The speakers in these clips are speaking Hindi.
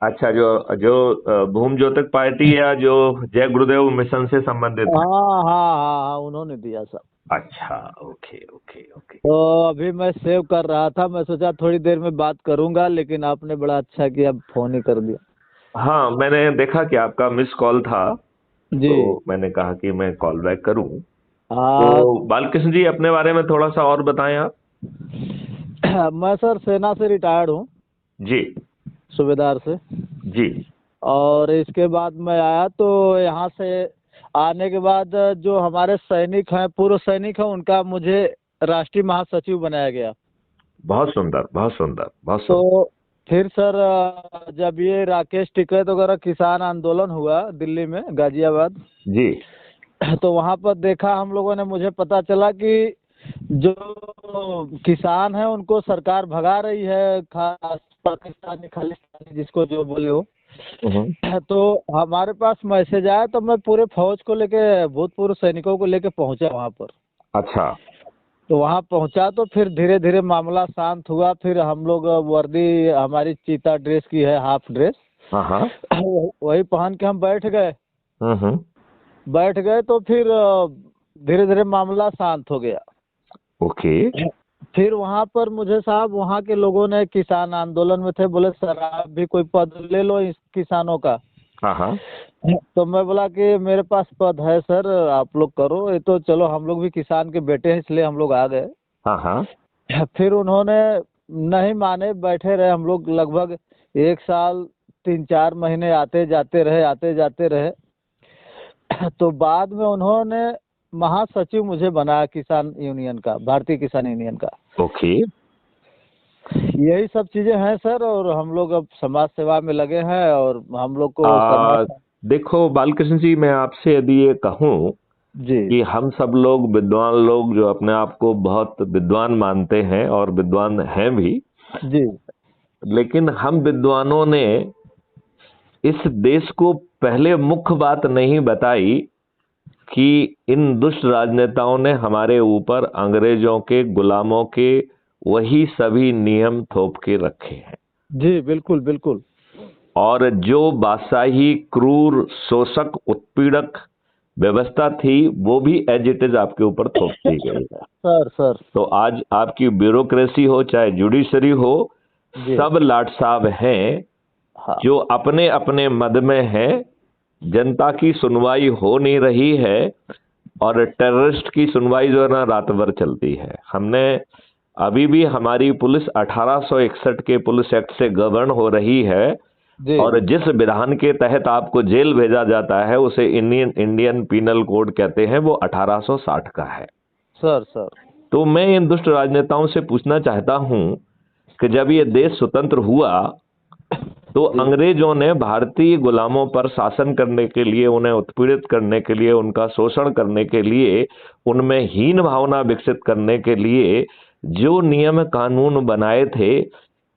अच्छा, जो जो भूम ज्योतिक पार्टी या जो जय गुरुदेव मिशन से संबंधित है। हाँ हाँ हाँ हाँ, उन्होंने दिया सब। अच्छा, ओके ओके ओके। तो अभी मैं सेव कर रहा था, मैं सोचा थोड़ी देर में बात करूंगा, लेकिन आपने बड़ा अच्छा किया, फोन ही कर दिया। हाँ, मैंने देखा कि आपका मिस कॉल था, जी। तो मैंने कहा कि मैं कॉल बैक करूं। हाँ। तो बालकृष्ण जी, अपने बारे में थोड़ा सा और बताएं आप। मैं सर सेना से रिटायर्ड हूँ, जी। सूबेदार से। जी। और इसके बाद मैं आया तो यहाँ से आने के बाद जो हमारे सैनिक हैं, पूर्व सैनिक हैं, उनका मुझे राष्ट्रीय महासचिव बनाया गया। बहुत सुंदर, बहुत सुंदर, बहुत सुंदर। तो फिर सर जब ये राकेश टिकैत वगैरह किसान आंदोलन हुआ दिल्ली में, गाजियाबाद, जी। तो वहाँ पर देखा हम लोगों ने, मुझे पता चला कि जो किसान है उनको सरकार भगा रही है, खास पाकिस्तानी खालिस्तानी जिसको जो बोले हो। हम्म। तो हमारे पास मैसेज आया, तो मैं पूरे फौज को लेके, भूतपूर्व सैनिकों को लेके पहुंचा वहाँ पर। अच्छा। तो वहाँ पहुंचा तो फिर धीरे धीरे मामला शांत हुआ। फिर हम लोग वर्दी, हमारी चीता ड्रेस की है, हाफ ड्रेस, हाँ हाँ। वही पहन के हम हम्म। बैठ गए। तो फिर धीरे धीरे मामला शांत हो गया। ओके। फिर वहाँ पर मुझे साहब, वहाँ के लोगों ने, किसान आंदोलन में थे, बोले सर आप भी कोई पद ले लो इस किसानों का। हाँ हाँ। तो मैं बोला कि मेरे पास पद है सर, आप लोग करो। ये तो चलो, हम लोग भी किसान के बेटे हैं, इसलिए हम लोग आ गए। हाँ हाँ। फिर उन्होंने नहीं माने, बैठे रहे हम लोग लगभग 1 साल 3 4 महीने, आते जाते रहे, आते जाते रहे। तो बाद में उन्होंने महासचिव मुझे बनाया किसान यूनियन का, भारतीय किसान यूनियन का। ओके। यही सब चीजें हैं सर, और हम लोग अब समाज सेवा में लगे हैं, और हम लोग को आ, समाज। देखो बालकृष्ण जी, मैं आपसे यदि ये कहूँ जी कि हम सब लोग विद्वान लोग जो अपने आप को बहुत विद्वान मानते हैं और विद्वान हैं भी, जी लेकिन हम विद्वानों ने इस देश को पहले मुख्य बात नहीं बताई कि इन दुष्ट राजनेताओं ने हमारे ऊपर अंग्रेजों के गुलामों के वही सभी नियम थोप के रखे हैं। जी, बिल्कुल बिल्कुल। और जो बादशाही क्रूर शोषक उत्पीड़क व्यवस्था थी, वो भी एज इट इज आपके ऊपर थोप दी गई है। Sir sir. तो आज आपकी ब्यूरोक्रेसी हो चाहे जुडिशरी हो, जी। सब लाट साहब हैं हाँ। जो अपने अपने मद में हैं। जनता की सुनवाई हो नहीं रही है, और टेररिस्ट की सुनवाई जो है ना, रात भर चलती है। हमने अभी भी, हमारी पुलिस 1861 के पुलिस एक्ट से गवर्न हो रही है, जी। और जिस विधान के तहत आपको जेल भेजा जाता है उसे इंडियन इंडियन पीनल कोड कहते हैं, वो 1860 का है। Sir sir. तो मैं इन दुष्ट राजनेताओं से पूछना चाहता हूं कि जब ये देश स्वतंत्र हुआ, तो जी अंग्रेजों ने भारतीय गुलामों पर शासन करने के लिए, उन्हें उत्पीड़ित करने के लिए, उनका शोषण करने के लिए, उनमें हीन भावना विकसित करने के लिए जो नियम कानून बनाए थे,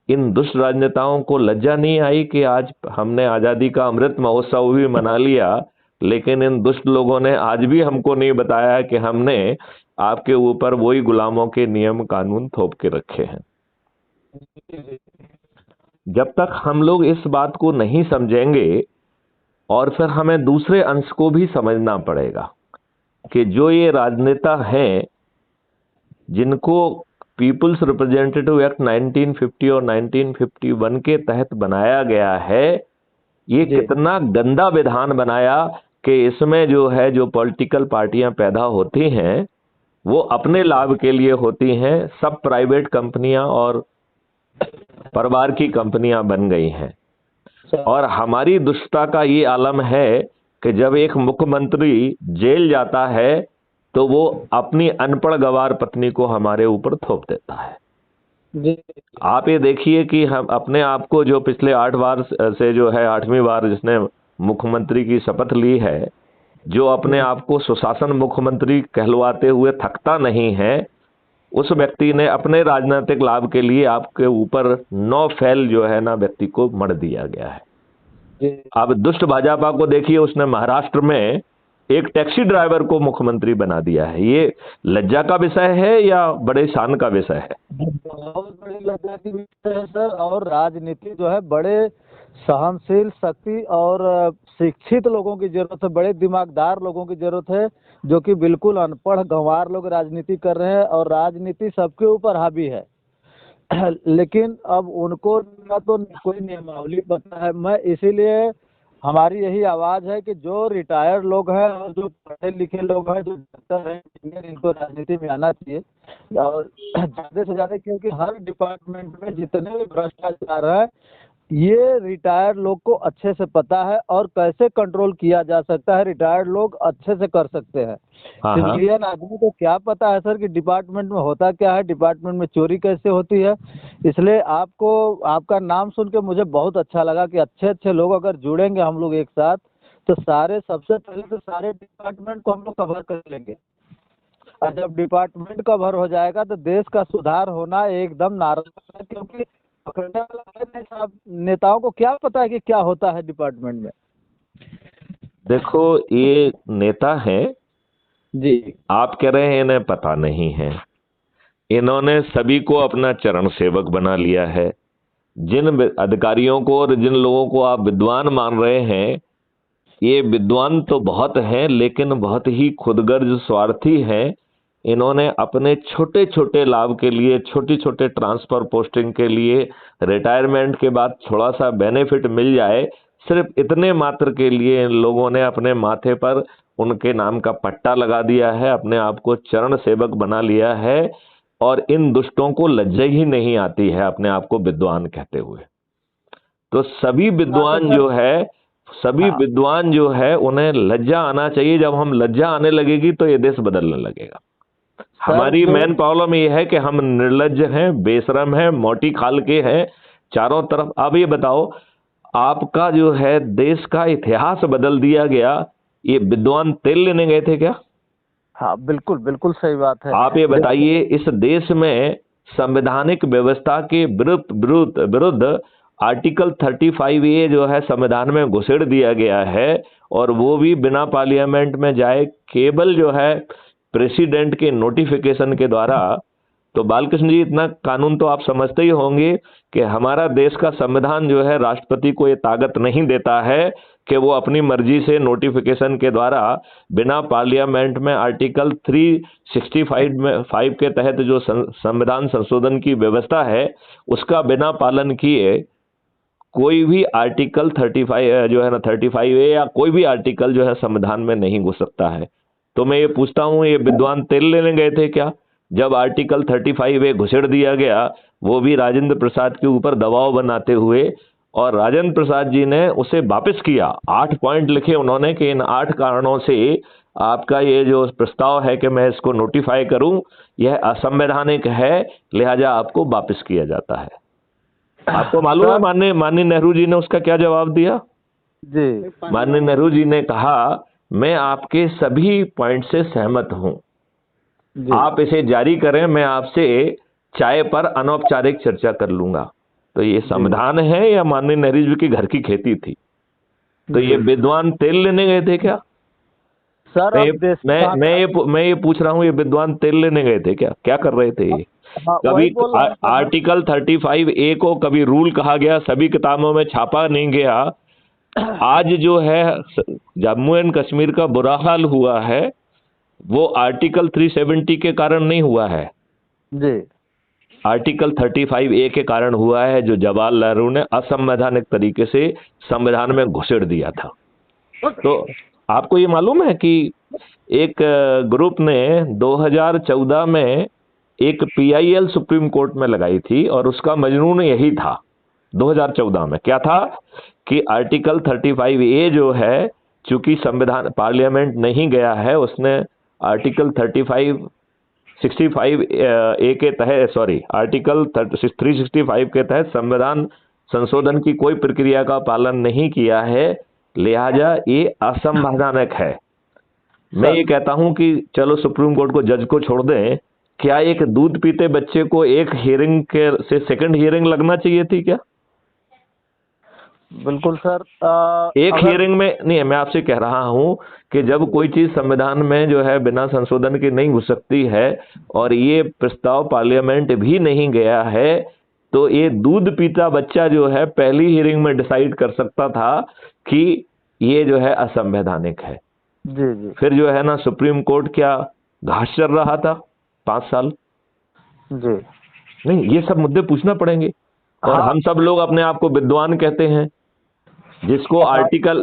इन दुष्ट राजनेताओं को लज्जा नहीं आई कि आज हमने आजादी का अमृत महोत्सव भी मना लिया, लेकिन इन दुष्ट लोगों ने आज भी हमको नहीं बताया कि हमने आपके ऊपर वही गुलामों के नियम कानून थोप के रखे हैं। जब तक हम लोग इस बात को नहीं समझेंगे, और फिर हमें दूसरे अंश को भी समझना पड़ेगा कि जो ये राजनेता हैं, जिनको पीपुल्स रिप्रेजेंटेटिव एक्ट 1950 और 1951 के तहत बनाया गया है, ये जी। कितना गंदा विधान बनाया कि इसमें जो है, जो पॉलिटिकल पार्टियां पैदा होती हैं, वो अपने लाभ के लिए होती हैं। सब प्राइवेट कंपनियां और परिवार की कंपनियां बन गई हैं। सर। और हमारी दुष्टता का ये आलम है कि जब एक मुख्यमंत्री जेल जाता है, तो वो अपनी अनपढ़ गवार पत्नी को हमारे ऊपर थोप देता है। जी आप ये देखिए कि हम अपने आप को, जो पिछले 8 बार से जो है 8वीं बार जिसने मुख्यमंत्री की शपथ ली है, जो अपने आप को सुशासन मुख्यमंत्री कहलवाते हुए थकता नहीं है, उस व्यक्ति ने अपने राजनीतिक लाभ के लिए आपके ऊपर 9 फैल जो है ना, व्यक्ति को मर दिया गया है। जी। अब दुष्ट भाजपा को देखिए, उसने महाराष्ट्र में एक टैक्सी ड्राइवर को मुख्यमंत्री बना दिया है। ये लज्जा का विषय है या बड़े शान का विषय है? बहुत बड़ी लज्जा की विषय है सर। और राजनीति जो है बड़े सहनशील शक्ति और शिक्षित लोगों की जरूरत है, बड़े दिमागदार लोगों की जरूरत है, जो कि बिल्कुल अनपढ़ गंवार लोग राजनीति कर रहे हैं और राजनीति सबके ऊपर हावी है। लेकिन अब उनको ना तो कोई नियमावली पता है। मैं इसीलिए हमारी यही आवाज है कि जो रिटायर्ड लोग हैं और जो पढ़े लिखे लोग हैं, जो डॉक्टर हैं, इंजीनियर, इनको राजनीति में आना चाहिए और ज्यादा से ज्यादा, क्योंकि हर डिपार्टमेंट में जितने भी भ्रष्टाचार है ये रिटायर्ड लोग को अच्छे से पता है, और कैसे कंट्रोल किया जा सकता है रिटायर्ड लोग अच्छे से कर सकते हैं। हाँ हाँ। सिविलियन आदमी को क्या पता है सर कि डिपार्टमेंट में होता क्या है, डिपार्टमेंट में चोरी कैसे होती है। इसलिए आपको, आपका नाम सुन के मुझे बहुत अच्छा लगा कि अच्छे अच्छे लोग अगर जुड़ेंगे हम लोग एक साथ, तो सारे, सबसे पहले तो सारे डिपार्टमेंट को हम लोग कवर कर लेंगे, और जब डिपार्टमेंट कवर हो जाएगा तो देश का सुधार होना एकदम नाराज है। क्योंकि पकड़ने वाला है नहीं साहब, नेताओं को क्या पता है कि क्या होता है डिपार्टमेंट में। देखो, ये नेता हैं, जी आप कह रहे हैं इन्हें पता नहीं है। इन्होंने सभी को अपना चरण सेवक बना लिया है। जिन अधिकारियों को और जिन लोगों को आप विद्वान मान रहे हैं, ये विद्वान तो बहुत हैं लेकिन बहुत ही खुदगर्ज स्वार्थी हैं। इन्होंने अपने छोटे छोटे लाभ के लिए, छोटे छोटे ट्रांसफर पोस्टिंग के लिए, रिटायरमेंट के बाद थोड़ा सा बेनिफिट मिल जाए, सिर्फ इतने मात्र के लिए इन लोगों ने अपने माथे पर उनके नाम का पट्टा लगा दिया है, अपने आप को चरण सेवक बना लिया है। और इन दुष्टों को लज्जा ही नहीं आती है अपने आप को विद्वान कहते हुए। तो सभी विद्वान जो है, सभी हाँ, विद्वान जो है, उन्हें लज्जा आना चाहिए। जब हम लज्जा आने लगेगी तो ये देश बदलने लगेगा। सर हमारी जो, मेन प्रॉब्लम ये है कि हम निर्लज्ज हैं, बेशरम हैं, मोटी खाल के हैं चारों तरफ। अब ये बताओ, आपका जो है देश का इतिहास बदल दिया गया, ये विद्वान तेल लेने गए थे क्या? हाँ बिल्कुल बिल्कुल सही बात है। आप ये देखिए, बताइए, इस देश में संवैधानिक व्यवस्था के विरुद्ध विरुद्ध विरुद्ध आर्टिकल 35A जो है संविधान में घुसेड़ दिया गया है, और वो भी बिना पार्लियामेंट में जाए, केवल जो है प्रेसिडेंट के नोटिफिकेशन के द्वारा। तो बालकृष्ण जी, इतना कानून तो आप समझते ही होंगे कि हमारा देश का संविधान जो है राष्ट्रपति को ये ताकत नहीं देता है कि वो अपनी मर्जी से नोटिफिकेशन के द्वारा बिना पार्लियामेंट में आर्टिकल 365 के तहत जो संविधान संशोधन की व्यवस्था है उसका बिना पालन किए कोई भी आर्टिकल 35 जो है ना 35A या कोई भी आर्टिकल जो है संविधान में नहीं घुस सकता है। तो मैं ये पूछता हूँ, ये विद्वान तेल लेने गए थे क्या जब आर्टिकल 35A घुसेड़ दिया गया, वो भी राजेंद्र प्रसाद के ऊपर दबाव बनाते हुए? और राजेंद्र प्रसाद जी ने उसे वापस किया। 8 पॉइंट लिखे उन्होंने कि इन 8 कारणों से आपका ये जो प्रस्ताव है कि मैं इसको नोटिफाई करूं, यह असंवैधानिक है, लिहाजा आपको वापस किया जाता है। आपको मालूम है माननीय नेहरू जी ने उसका क्या जवाब दिया? जी माननीय नेहरू जी ने कहा, मैं आपके सभी पॉइंट से सहमत हूं, जी आप इसे जारी करें, मैं आपसे चाय पर अनौपचारिक चर्चा कर लूंगा। तो ये संविधान है या माननीय नेहरू जी की घर की खेती थी? तो ये विद्वान तेल लेने गए थे क्या? सर, अब देश मैं ये पूछ रहा हूँ, ये विद्वान तेल लेने गए थे क्या? क्या कर रहे थे ये? हाँ, कभी वही बोल रहा हूँ सर। आर्टिकल 35A को कभी रूल कहा गया, सभी किताबों में छापा नहीं गया। आज जो है जम्मू एंड कश्मीर का बुरा हाल हुआ है, वो आर्टिकल 370 के कारण नहीं हुआ है, जी आर्टिकल 35A के कारण हुआ है, जो जवाहरलाल नेहरू ने असंवैधानिक तरीके से संविधान में घुसेड़ दिया था। तो आपको ये मालूम है कि एक ग्रुप ने 2014 में एक PIL सुप्रीम कोर्ट में लगाई थी, और उसका मजनून यही था। 2014 में क्या था कि आर्टिकल 35A जो है, चूंकि संविधान पार्लियामेंट नहीं गया है, उसने आर्टिकल 65A के तहत, सॉरी, आर्टिकल 365 के तहत संविधान संशोधन की कोई प्रक्रिया का पालन नहीं किया है, लिहाजा ये असंवैधानिक है। मैं ये कहता हूं कि चलो सुप्रीम कोर्ट को, जज को छोड़ दें। क्या एक दूध पीते बच्चे को एक हियरिंग के से सेकंड हियरिंग लगना चाहिए थी क्या? बिल्कुल सर। एक हियरिंग में नहीं, मैं आपसे कह रहा हूं कि जब कोई चीज संविधान में जो है बिना संशोधन के नहीं घुस सकती है, और ये प्रस्ताव पार्लियामेंट भी नहीं गया है, तो ये दूध पीता बच्चा जो है पहली हियरिंग में डिसाइड कर सकता था कि ये जो है असंवैधानिक है। जी जी फिर जो है ना सुप्रीम कोर्ट क्या घास चल रहा था 5 साल। जी। नहीं, ये सब मुद्दे पूछना पड़ेंगे। और हाँ हम सब लोग अपने आप को विद्वान कहते हैं, जिसको आर्टिकल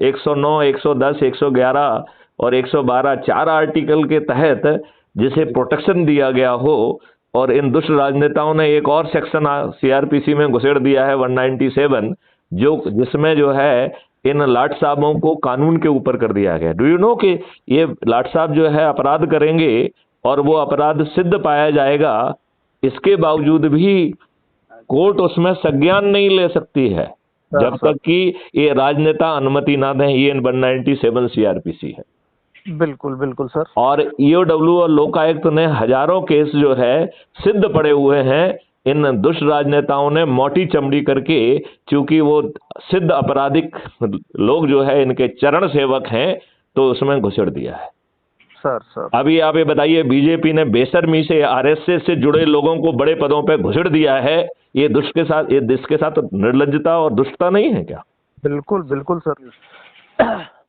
109, 110, 111 और 112 चार आर्टिकल के तहत जिसे प्रोटेक्शन दिया गया हो, और इन दुष्ट राजनेताओं ने एक और सेक्शन सीआरपीसी में घुसेड़ दिया है 197, जिसमें जो है इन लाट साहबों को कानून के ऊपर कर दिया गया। डू यू नो कि ये लाट साहब जो है अपराध करेंगे और वो अपराध सिद्ध पाया जाएगा, इसके बावजूद भी कोर्ट उसमें संज्ञान नहीं ले सकती है जब तक कि ये राजनेता अनुमति ना दें। ये 197 सीआरपीसी है। बिल्कुल बिल्कुल सर। और ईओडब्ल्यू और लोकायुक्त ने हजारों केस जो है सिद्ध पड़े हुए हैं, इन दुष्ट राजनेताओं ने मोटी चमड़ी करके, क्योंकि वो सिद्ध आपराधिक लोग जो है इनके चरण सेवक हैं, तो उसमें घुसेड़ दिया है। सर अभी आप ये बताइए, बीजेपी ने बेशर्मी से आरएसएस से जुड़े लोगों को बड़े पदों पे घुसेड़ दिया है। ये दुष्ट के साथ, ये देश के साथ निर्लज्जता और दुष्टता नहीं है क्या? बिल्कुल बिल्कुल सर।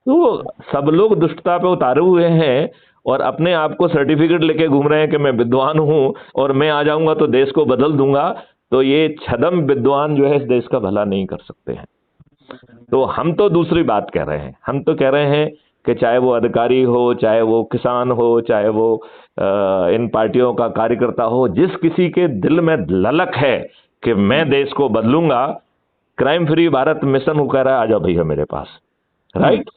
तो सब लोग दुष्टता पे उतारे हुए हैं और अपने आप को सर्टिफिकेट लेके घूम रहे हैं कि मैं विद्वान हूं और मैं आ जाऊंगा तो देश को बदल दूंगा। तो ये छदम विद्वान जो है इस देश का भला नहीं कर सकते हैं। तो हम तो दूसरी बात कह रहे हैं। हम तो कह रहे हैं कि चाहे वो अधिकारी हो, चाहे वो किसान हो, चाहे वो इन पार्टियों का कार्यकर्ता हो, जिस किसी के दिल में ललक है कि मैं देश को बदलूंगा, क्राइम फ्री भारत मिशन वो कह रहा है आ जाओ भैया मेरे पास, राइट।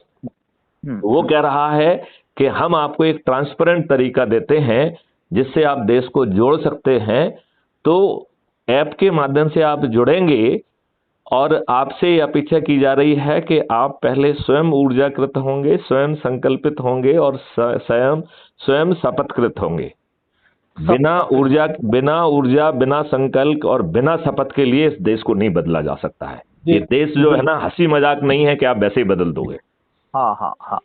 वो कह रहा है कि हम आपको एक ट्रांसपेरेंट तरीका देते हैं जिससे आप देश को जोड़ सकते हैं। तो ऐप के माध्यम से आप जुड़ेंगे और आपसे यह अपेक्षा की जा रही है कि आप पहले स्वयं ऊर्जाकृत होंगे, स्वयं संकल्पित होंगे और स्वयं शपथकृत होंगे। बिना ऊर्जा, बिना संकल्प और बिना शपथ के लिए इस देश को नहीं बदला जा सकता है। ये देश जो है ना हंसी मजाक नहीं है कि आप वैसे ही बदल दोगे। हाँ हाँ हाँ।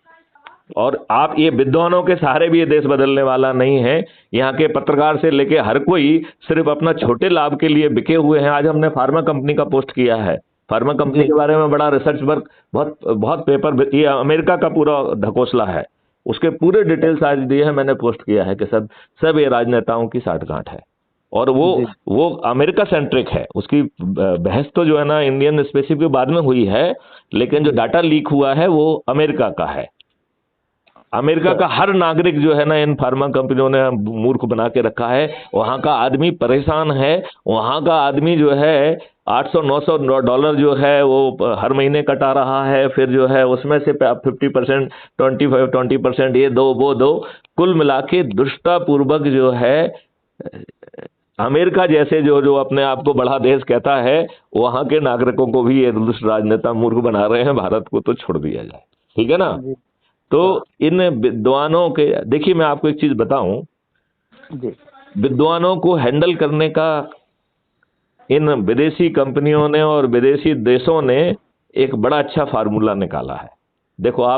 और आप ये विद्वानों के सहारे भी ये देश बदलने वाला नहीं है। यहाँ के पत्रकार से लेके हर कोई सिर्फ अपना छोटे लाभ के लिए बिके हुए हैं। आज हमने फार्मा कंपनी का पोस्ट किया है। फार्मा कंपनी के बारे में बड़ा रिसर्च वर्क, बहुत बहुत पेपर, ये अमेरिका का पूरा ढकोसला है, उसके पूरे डिटेल्स आज दिए हैं, मैंने पोस्ट किया है कि सब ये राजनेताओं की साठगांठ है। और वो अमेरिका सेंट्रिक है। उसकी बहस तो जो है ना इंडियन स्पेसिफिक बाद में हुई है, लेकिन जो डाटा लीक हुआ है वो अमेरिका का है। अमेरिका का हर नागरिक जो है ना इन फार्मा कंपनियों ने मूर्ख बना के रखा है। वहां का आदमी परेशान है। वहां का आदमी जो है 800-900 डॉलर जो है वो हर महीने कटा रहा है। फिर जो है उसमें से 50%, 20% ये दो वो दो, कुल मिला के दुष्टतापूर्वक जो है अमेरिका जैसे जो अपने आप को बड़ा देश कहता है, वहां के नागरिकों को भी ये दुष्ट राजनेता मूर्ख बना रहे हैं। भारत को तो छोड़ दिया जाए, ठीक है ना। तो इन विद्वानों के, देखिए मैं आपको एक चीज बताऊं, विद्वानों को हैंडल करने का इन विदेशी कंपनियों ने और विदेशी देशों ने एक बड़ा अच्छा फार्मूला निकाला है। देखो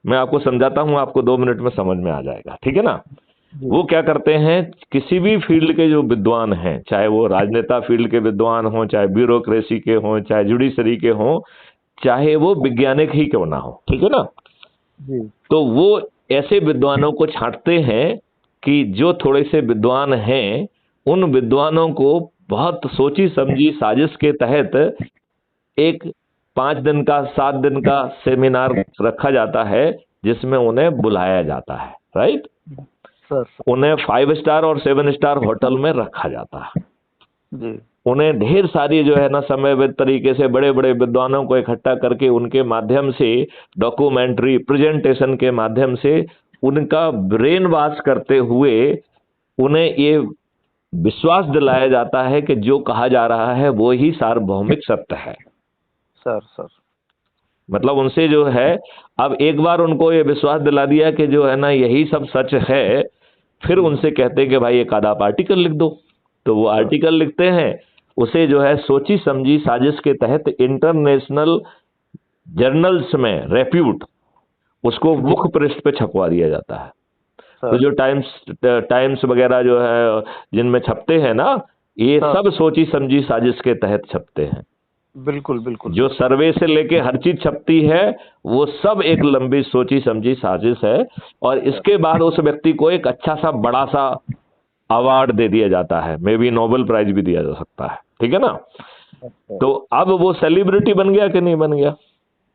मैं आपको समझाता हूं, आपको 2 मिनट में समझ में आ जाएगा, ठीक है ना। वो क्या करते हैं, किसी भी फील्ड के जो विद्वान हैं, चाहे वो राजनेता फील्ड के विद्वान हों, चाहे ब्यूरोक्रेसी के हों, चाहे जुडिशरी के हों, चाहे वो वैज्ञानिक ही क्यों ना हो, ठीक है ना। तो वो ऐसे विद्वानों को छांटते हैं कि जो थोड़े से विद्वान हैं, उन विद्वानों को बहुत सोची समझी साजिश के तहत एक 5 दिन का 7 दिन का सेमिनार रखा जाता है, जिसमें उन्हें बुलाया जाता है, राइट। उन्हें 5 स्टार और 7 स्टार होटल में रखा जाता है। उन्हें ढेर सारी जो है ना समयबद्ध तरीके से बड़े बड़े विद्वानों को इकट्ठा करके उनके माध्यम से डॉक्यूमेंट्री प्रेजेंटेशन के माध्यम से उनका ब्रेन वॉश करते हुए उन्हें ये विश्वास दिलाया जाता है कि जो कहा जा रहा है वो ही सार्वभौमिक सत्य है। सर मतलब उनसे जो है, अब एक बार उनको ये विश्वास दिला दिया कि जो है ना यही सब सच है, फिर उनसे कहते हैं कि भाई एक आधा आर्टिकल लिख दो। तो वो आर्टिकल लिखते हैं, उसे जो है सोची समझी साजिश के तहत इंटरनेशनल जर्नल्स में रेप्यूट उसको मुख्य पृष्ठ पे छपवा दिया जाता है। तो जो टाइम्स वगैरह जो है जिनमें छपते हैं ना, ये हाँ। सब सोची समझी साजिश के तहत छपते हैं। बिल्कुल बिल्कुल। जो सर्वे से लेके हर चीज छपती है वो सब एक लंबी सोची समझी साजिश है, और इसके बाद उस व्यक्ति को एक अच्छा सा बड़ा सा अवार्ड दे दिया जाता है, मे बी नोबेल प्राइज भी दिया जा सकता है, ठीक है ना। तो अब वो सेलिब्रिटी बन गया कि नहीं बन गया?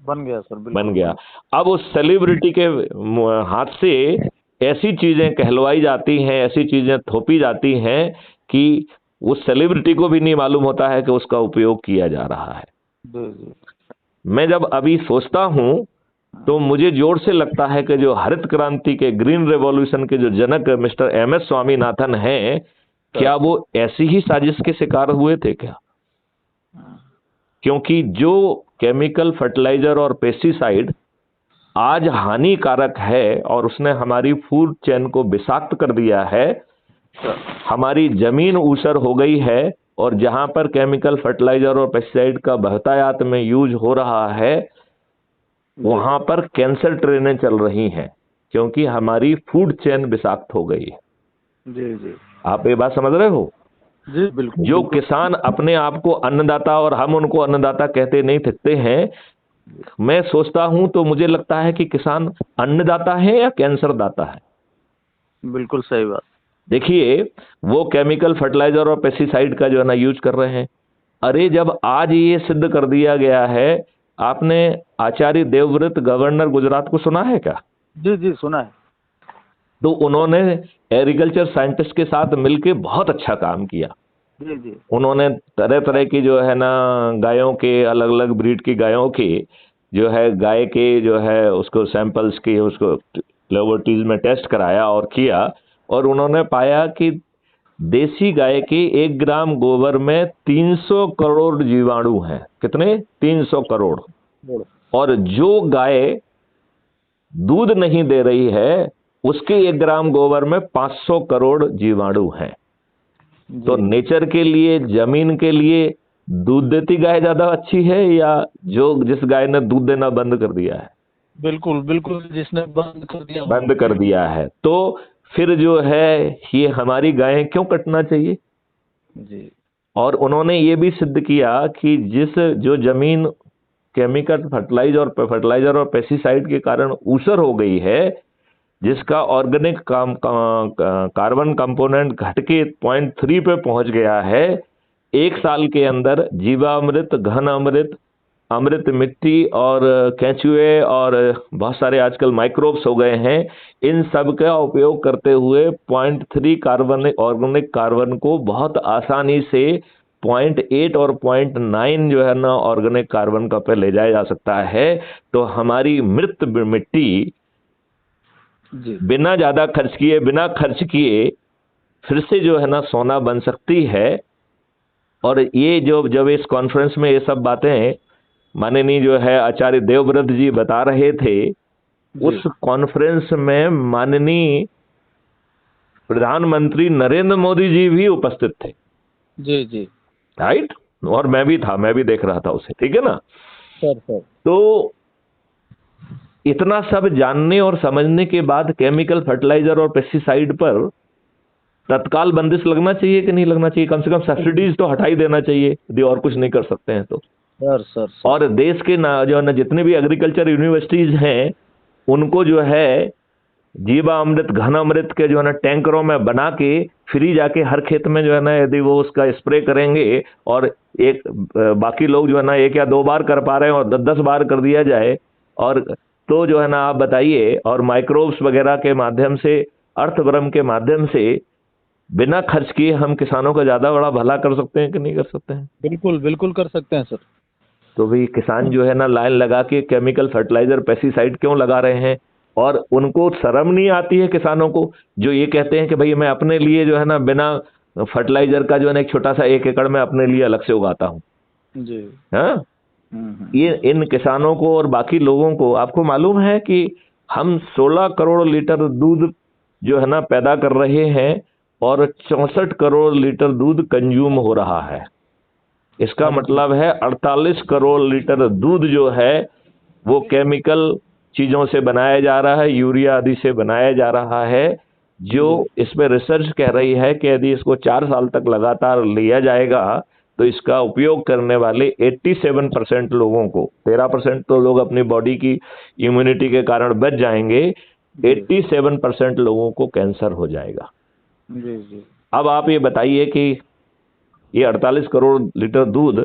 बन गया सर, बिल्कुल बन गया। अब उस सेलिब्रिटी के हाथ से ऐसी चीजें कहलवाई जाती हैं, ऐसी चीजें थोपी जाती हैं कि उस सेलिब्रिटी को भी नहीं मालूम होता है कि उसका उपयोग किया जा रहा है। जी जी। मैं जब अभी सोचता हूं तो मुझे जोर से लगता है कि जो हरित क्रांति के, ग्रीन रेवोल्यूशन के जो जनक मिस्टर एम एस स्वामीनाथन हैं, क्या वो ऐसी ही साजिश के शिकार हुए थे क्या? क्योंकि जो केमिकल फर्टिलाइजर और पेस्टिसाइड आज हानिकारक है और उसने हमारी फूड चेन को विषाक्त कर दिया है, हमारी जमीन ऊसर हो गई है, और जहां पर केमिकल फर्टिलाइजर और पेस्टिसाइड का बहुतायत में यूज हो रहा है वहां पर कैंसर ट्रेनें चल रही हैं, क्योंकि हमारी फूड चेन विषाक्त हो गई है। जी जी। आप ये बात समझ रहे हो? जी बिल्कुल। जो किसान अपने आप को अन्नदाता, और हम उनको अन्नदाता कहते नहीं थकते हैं, मैं सोचता हूं तो मुझे लगता है कि किसान अन्नदाता है या कैंसर दाता है। बिल्कुल सही बात। देखिए, वो केमिकल फर्टिलाइजर और पेस्टिसाइड का जो है ना यूज कर रहे हैं। अरे जब आज ये सिद्ध कर दिया गया है, आपने आचार्य देवव्रत गवर्नर गुजरात को सुना है क्या? जी जी सुना है। तो उन्होंने एग्रीकल्चर साइंटिस्ट के साथ मिलकर बहुत अच्छा काम किया। जी जी। उन्होंने तरह तरह की जो है ना गायों के, अलग अलग ब्रीड की गायों के जो है, गाय के जो है उसको सैंपल्स की उसको लेबोरेटरीज में टेस्ट कराया और किया, और उन्होंने पाया कि देसी गाय के 1 ग्राम गोबर में 300 करोड़ जीवाणु हैं। कितने? 300 करोड़। और जो गाय दूध नहीं दे रही है उसके 1 ग्राम गोबर में 500 करोड़ जीवाणु हैं। तो नेचर के लिए, जमीन के लिए दूध देती गाय ज्यादा अच्छी है या जो जिस गाय ने दूध देना बंद कर दिया है? बिल्कुल बिल्कुल, जिसने बंद कर दिया है। तो फिर जो है ये हमारी गायें क्यों कटना चाहिए? जी। और उन्होंने ये भी सिद्ध किया कि जो जमीन केमिकल फर्टिलाइजर और पेस्टिसाइड के कारण ऊसर हो गई है, जिसका ऑर्गेनिक कार्बन कंपोनेंट घट के 0.3 पे पहुंच गया है, 1 साल के अंदर जीवामृत, घन अमृत, अमृत मिट्टी और केंचुए और बहुत सारे आजकल माइक्रोब्स हो गए हैं, इन सब का उपयोग करते हुए 0.3 कार्बन, ऑर्गेनिक कार्बन को बहुत आसानी से 0.8 और 0.9 जो है ना ऑर्गेनिक कार्बन का पे ले जाया जा सकता है। तो हमारी मृत मिट्टी बिना ज्यादा खर्च किए, बिना खर्च किए फिर से जो है ना सोना बन सकती है। और ये जब इस कॉन्फ्रेंस में ये सब बातें माननीय जो है आचार्य देवव्रत जी बता रहे थे, उस कॉन्फ्रेंस में माननीय प्रधानमंत्री नरेंद्र मोदी जी भी उपस्थित थे। जी जी। राइट। और मैं भी था, मैं भी देख रहा था उसे, ठीक है ना सर। तो इतना सब जानने और समझने के बाद केमिकल फर्टिलाइजर और पेस्टिसाइड पर तत्काल बंदिश लगना चाहिए कि नहीं लगना चाहिए? कम से कम सब्सिडीज तो हटा ही देना चाहिए यदि और कुछ नहीं कर सकते हैं तो। सर। और देश के जो है जितने भी एग्रीकल्चर यूनिवर्सिटीज हैं उनको जो है जीवामृत, घन अमृत के जो है ना टैंकरों में बना के फ्री जाके हर खेत में जो है ना यदि वो उसका स्प्रे करेंगे, और एक बाकी लोग जो है ना 1 या 2 बार कर पा रहे हैं और 10-10 बार कर दिया जाए, और तो जो है ना आप बताइए, और माइक्रोब्स वगैरह के माध्यम से, अर्थवर्म के माध्यम से बिना खर्च किए हम किसानों का ज्यादा बड़ा भला कर सकते हैं कि नहीं कर सकते हैं? बिल्कुल बिल्कुल कर सकते हैं सर। तो भाई किसान जो है ना लाइन लगा के केमिकल फर्टिलाइजर पेस्टिसाइड क्यों लगा रहे हैं? और उनको शर्म नहीं आती है किसानों को, जो ये कहते हैं कि भाई मैं अपने लिए जो है ना बिना फर्टिलाइजर का जो है ना एक छोटा सा 1 एकड़ में अपने लिए अलग से उगाता हूँ। जी। हाँ, ये इन किसानों को और बाकी लोगों को, आपको मालूम है कि हम 16 करोड़ लीटर दूध जो है ना पैदा कर रहे हैं और 64 करोड़ लीटर दूध कंज्यूम हो रहा है। इसका मतलब है 48 करोड़ लीटर दूध जो है वो केमिकल चीजों से बनाया जा रहा है, यूरिया आदि से बनाया जा रहा है, जो इस पे रिसर्च कह रही है कि यदि इसको 4 साल तक लगातार लिया जाएगा तो इसका उपयोग करने वाले 87% लोगों को, 13% तो लोग अपनी बॉडी की इम्यूनिटी के कारण बच जाएंगे, 87% लोगों को कैंसर हो जाएगा। जी जी। अब आप ये बताइए कि ये 48 करोड़ लीटर दूध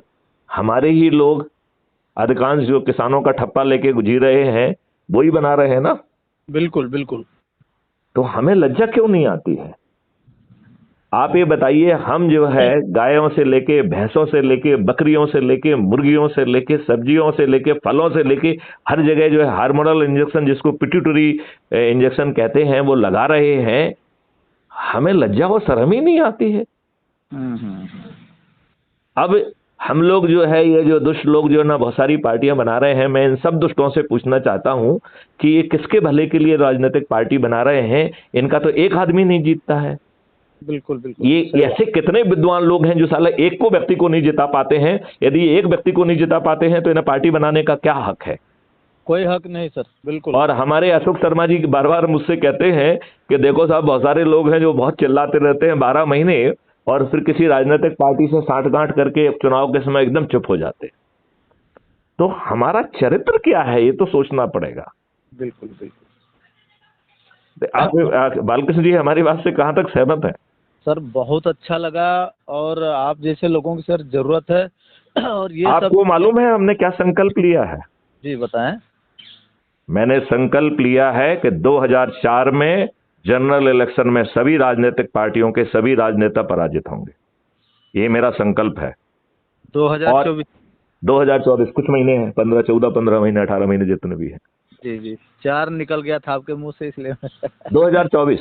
हमारे ही लोग, अधिकांश जो किसानों का ठप्पा लेके जी रहे हैं, वही बना रहे हैं ना। बिल्कुल बिल्कुल। तो हमें लज्जा क्यों नहीं आती है? आप ये बताइए, हम जो है गायों से लेके, भैंसों से लेके, बकरियों से लेके, मुर्गियों से लेके, सब्जियों से लेके, फलों से लेके, हर जगह जो है हार्मोनल इंजेक्शन, जिसको पिट्यूटरी इंजेक्शन कहते हैं, वो लगा रहे हैं। हमें लज्जा व शर्म ही नहीं आती है। अब हम लोग जो है, ये जो दुष्ट लोग जो है ना, बहुत सारी पार्टियां बना रहे हैं। मैं इन सब दुष्टों से पूछना चाहता हूं कि ये किसके भले के लिए राजनीतिक पार्टी बना रहे हैं? इनका तो एक आदमी नहीं जीतता है। बिल्कुल बिल्कुल। ये ऐसे कितने विद्वान लोग हैं जो साला एक को व्यक्ति को नहीं जिता पाते हैं? यदि एक व्यक्ति को नहीं जिता पाते हैं तो इन्हें पार्टी बनाने का क्या हक है? कोई हक नहीं सर, बिल्कुल। और हमारे अशोक शर्मा जी बार बार मुझसे कहते हैं कि देखो साहब, बहुत सारे लोग हैं जो बहुत चिल्लाते रहते हैं 12 महीने, और फिर किसी राजनीतिक पार्टी से साठगांठ करके चुनाव के समय एकदम चुप हो जाते। तो हमारा चरित्र क्या है, ये तो सोचना पड़ेगा। बिल्कुल बिल्कुल। आप बालकृष्ण जी हमारी बात से कहां तक सहमत है? सर बहुत अच्छा लगा, और आप जैसे लोगों की सर जरूरत है। और ये आपको सब मालूम है हमने क्या संकल्प लिया है? जी बताएं। मैंने संकल्प लिया है कि 2004 में जनरल इलेक्शन में सभी राजनीतिक पार्टियों के सभी राजनेता पराजित होंगे। ये मेरा संकल्प है। 2024। 2024 कुछ महीने हैं, 15, 14, 15 महीने, 18 महीने जितने भी हैं। जी जी, 4 निकल गया था आपके मुंह से इसलिए 2024।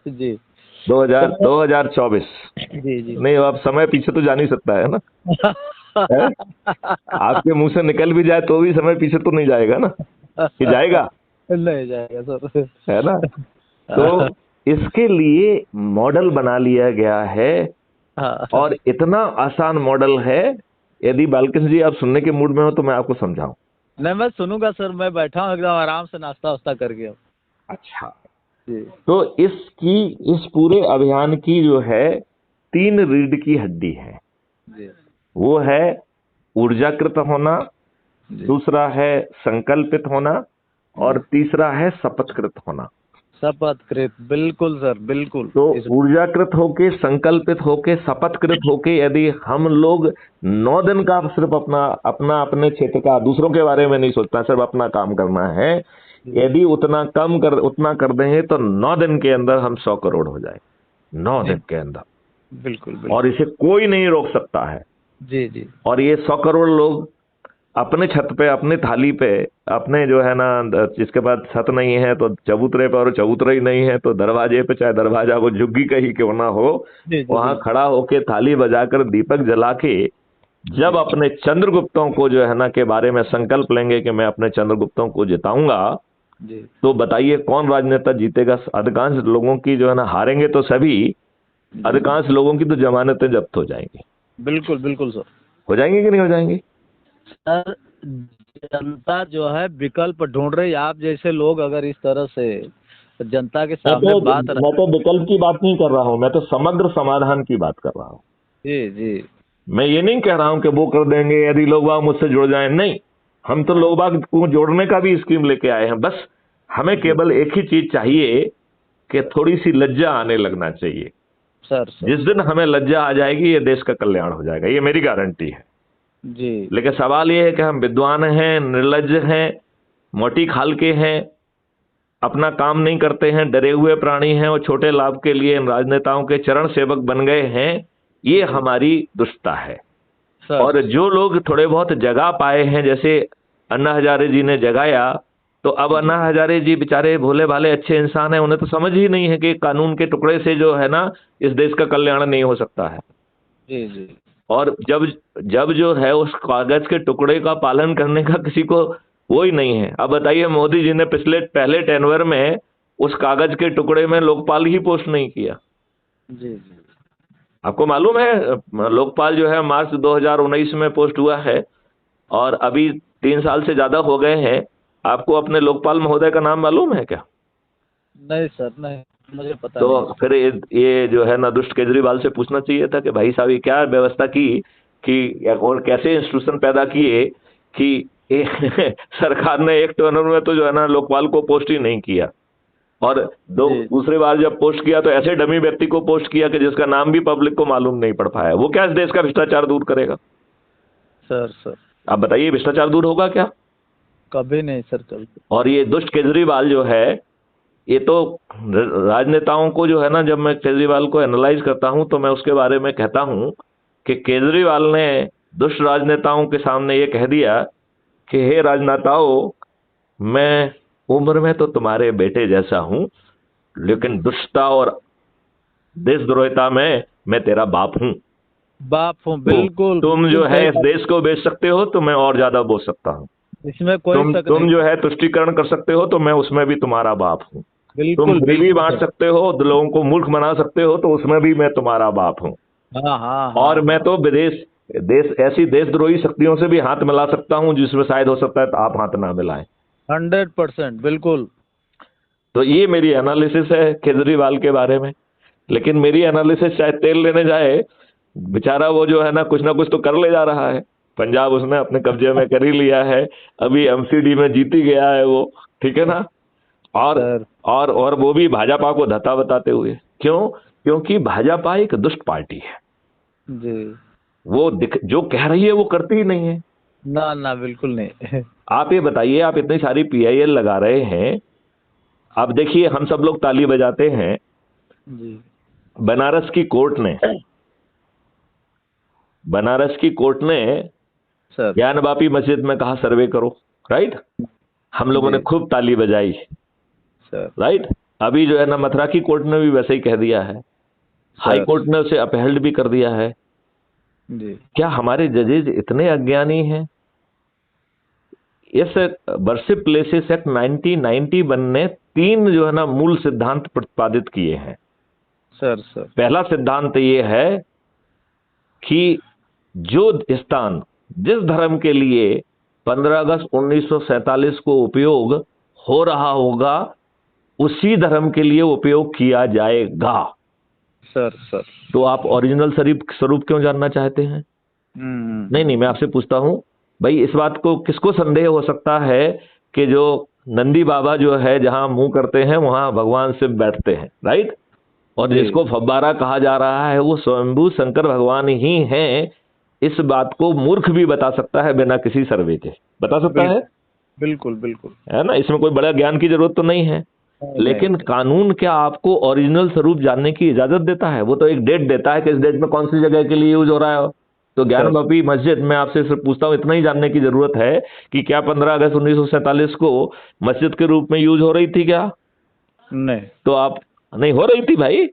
जी 2024। जी जी। नहीं, अब समय पीछे तो जा नहीं सकता है ना। है? आपके मुंह से निकल भी जाए तो भी समय पीछे तो नहीं जाएगा ना, कि जाएगा? नहीं जाएगा सर, है ना। तो इसके लिए मॉडल बना लिया गया है, और इतना आसान मॉडल है। यदि बालकृष्ण जी आप सुनने के मूड में हो तो मैं आपको समझाऊं। नहीं मैं सुनूंगा सर, मैं बैठा हूँ एकदम आराम से नाश्ता वास्ता करके। अच्छा, जी। तो इस पूरे अभियान की जो है 3 रीढ़ की हड्डी है। जी वो है ऊर्जाकृत होना, जी। दूसरा है संकल्पित होना, और तीसरा है शपथकृत होना। शपथकृत, बिल्कुल सर बिल्कुल। तो ऊर्जाकृत होके, संकल्पित होके, शपथकृत होके, यदि हम लोग 9 दिन का सिर्फ अपने क्षेत्र का, दूसरों के बारे में नहीं सोचना, सिर्फ अपना काम करना है, यदि उतना कर देंगे तो 9 दिन के अंदर हम 100 करोड़ हो जाए। 9 दिन के अंदर। बिल्कुल और इसे कोई नहीं रोक सकता है। जी जी। और ये 100 करोड़ लोग अपने छत पे, अपने थाली पे, अपने जो है ना, जिसके पास छत नहीं है तो चबूतरे पे, और चबूतरा ही नहीं है तो दरवाजे पे, चाहे दरवाजा वो झुग्गी का ही क्यों ना हो, वहां खड़ा होके ताली बजाकर, दीपक जला के, जब अपने चंद्रगुप्तों को जो है ना के बारे में संकल्प लेंगे कि मैं अपने चंद्रगुप्तों को जिताऊंगा, तो बताइए कौन राजनेता जीतेगा? अधिकांश लोगों की जो है ना, हारेंगे तो सभी, अधिकांश लोगों की तो जमानतें जब्त हो जाएंगी। बिल्कुल बिल्कुल सर। हो जाएंगी कि नहीं हो जाएंगी? सर जनता जो है विकल्प ढूंढ रही, आप जैसे लोग अगर इस तरह से जनता के सामने मैं तो विकल्प की बात नहीं कर रहा हूं, मैं तो समग्र समाधान की बात कर रहा हूं। जी जी। मैं ये नहीं कह रहा हूं कि वो कर देंगे यदि लोग बाग मुझसे जुड़ जाएं, नहीं। हम तो लोग बाग को जोड़ने का भी स्कीम लेके आए हैं। बस हमें केवल एक ही चीज चाहिए कि थोड़ी सी लज्जा आने लगना चाहिए। सर जिस दिन हमें लज्जा आ जाएगी, ये देश का कल्याण हो जाएगा, ये मेरी गारंटी है जी। लेकिन सवाल ये है कि हम विद्वान हैं, निर्लज्ज हैं, मोटी खाल के हैं, अपना काम नहीं करते हैं, डरे हुए प्राणी हैं, और छोटे लाभ के लिए इन राजनेताओं के चरण सेवक बन गए हैं। ये हमारी दुष्टता है। और जो लोग थोड़े बहुत जगा पाए हैं, जैसे अन्ना हजारे जी ने जगाया, तो अब अन्ना हजारे जी बेचारे भोले भाले अच्छे इंसान हैं, उन्हें तो समझ ही नहीं है कि कानून के टुकड़े से जो है ना, इस देश का कल्याण नहीं हो सकता है। जी जी। और जब जो है उस कागज के टुकड़े का पालन करने का किसी को वो ही नहीं है। अब बताइए, मोदी जी ने पहले टेनवर में उस कागज के टुकड़े में लोकपाल ही पोस्ट नहीं किया। जी जी। आपको मालूम है लोकपाल जो है मार्च 2019 में पोस्ट हुआ है, और अभी 3 साल से ज्यादा हो गए हैं। आपको अपने लोकपाल महोदय का नाम मालूम है क्या? नहीं सर नहीं। मुझे पता तो नहीं। फिर ये जो है ना दुष्ट केजरीवाल से पूछना चाहिए था कि भाई साहब ये क्या व्यवस्था की कि और कैसे इंस्टीट्यूशन पैदा किए कि सरकार ने एक टर्नर में तो जो है ना लोकपाल को पोस्ट ही नहीं किया, और जी दूसरी बार जब पोस्ट किया तो ऐसे डमी व्यक्ति को पोस्ट किया कि जिसका नाम भी पब्लिक को मालूम नहीं पड़ पाया। वो क्या इस देश का भ्रष्टाचार दूर करेगा? सर आप बताइए भ्रष्टाचार दूर होगा क्या? कभी नहीं सर, कभी। और ये दुष्ट केजरीवाल जो है, ये तो राजनेताओं को जो है ना, जब मैं केजरीवाल को एनालाइज करता हूं तो मैं उसके बारे में कहता हूं कि केजरीवाल ने दुष्ट राजनेताओं के सामने ये कह दिया कि हे राजनेताओं, मैं उम्र में तो तुम्हारे बेटे जैसा हूं, लेकिन दुष्टता और देशद्रोहिता में मैं तेरा बाप हूं। बाप हूँ, तो बिल्कुल तुम बिल्कुल जो है सही इस बात। देश को बेच सकते हो तो मैं और ज्यादा बोल सकता हूं। इसमें कोई शक तुम नहीं। जो है तुष्टीकरण कर सकते हो तो मैं उसमें भी तुम्हारा बाप हूं। तुम बिल्कुल गरीबी बिल्कुल बांट सर। सकते हो, लोगों को मूर्ख बना सकते हो तो उसमें भी मैं तुम्हारा बाप हूं। हाँ हाँ और हाँ मैं हाँ। तो विदेश देश ऐसी देशद्रोही शक्तियों से भी हाथ मिला सकता हूं जिसमें शायद हो सकता है तो आप हाथ ना मिलाएं। 100% बिल्कुल। तो ये मेरी एनालिसिस है केजरीवाल के बारे में। लेकिन मेरी एनालिसिस शायद तेल लेने जाए, बेचारा वो जो है ना कुछ तो कर ले जा रहा है। पंजाब उसने अपने कब्जे में कर ही लिया है, अभी एमसीडी में जीत ही गया है वो, ठीक है ना। और सर और वो भी भाजपा को धता बताते हुए। क्यों? क्योंकि भाजपा एक दुष्ट पार्टी है। जी। वो जो कह रही है वो करती ही नहीं है। ना ना बिल्कुल नहीं। आप ये बताइए, आप इतनी सारी पीआईएल लगा रहे हैं, आप देखिए हम सब लोग ताली बजाते हैं। जी बनारस की कोर्ट ने सर। ज्ञानवापी मस्जिद में कहा सर्वे करो, राइट। हम लोगों ने जी खूब ताली बजाई, सर। राइट। अभी जो है ना मथुरा की कोर्ट ने भी वैसे ही कह दिया है, हाई सर कोर्ट ने उसे अपहेल्ड भी कर दिया है। जी क्या हमारे जजेज इतने अज्ञानी हैं? इस वर्शिप प्लेसेस एक्ट 1991 ने 3 जो है ना मूल सिद्धांत प्रतिपादित किए हैं। सर। सर पहला सिद्धांत ये है कि जो स्थान जिस धर्म के लिए 15 अगस्त 1947 को उपयोग हो रहा होगा उसी धर्म के लिए उपयोग किया जाएगा। सर। तो आप ओरिजिनल स्वरूप क्यों जानना चाहते हैं? नहीं, मैं आपसे पूछता हूं, भाई इस बात को किसको संदेह हो सकता है कि जो नंदी बाबा जो है जहां मुंह करते हैं वहां भगवान शिव बैठते हैं, राइट। और जी जिसको फव्वारा कहा जा रहा है वो स्वयंभू शंकर भगवान ही हैं, इस बात को मूर्ख भी बता सकता है, बिना किसी सर्वे के बता सकता बिल्कुल है। बिल्कुल बिल्कुल। है ना, इसमें कोई बड़ा ज्ञान की जरूरत तो नहीं है। नहीं लेकिन नहीं। कानून क्या आपको ओरिजिनल स्वरूप जानने की इजाजत देता है? वो तो एक डेट देता है कि इस डेट में कौन सी जगह के लिए यूज हो रहा है। तो सर ज्ञानवापी मस्जिद में आपसे सिर्फ पूछता हूँ, इतना ही जानने की जरूरत है कि क्या 15 अगस्त 1947 को मस्जिद के रूप में यूज हो रही थी क्या? नहीं। तो आप नहीं हो रही थी भाई,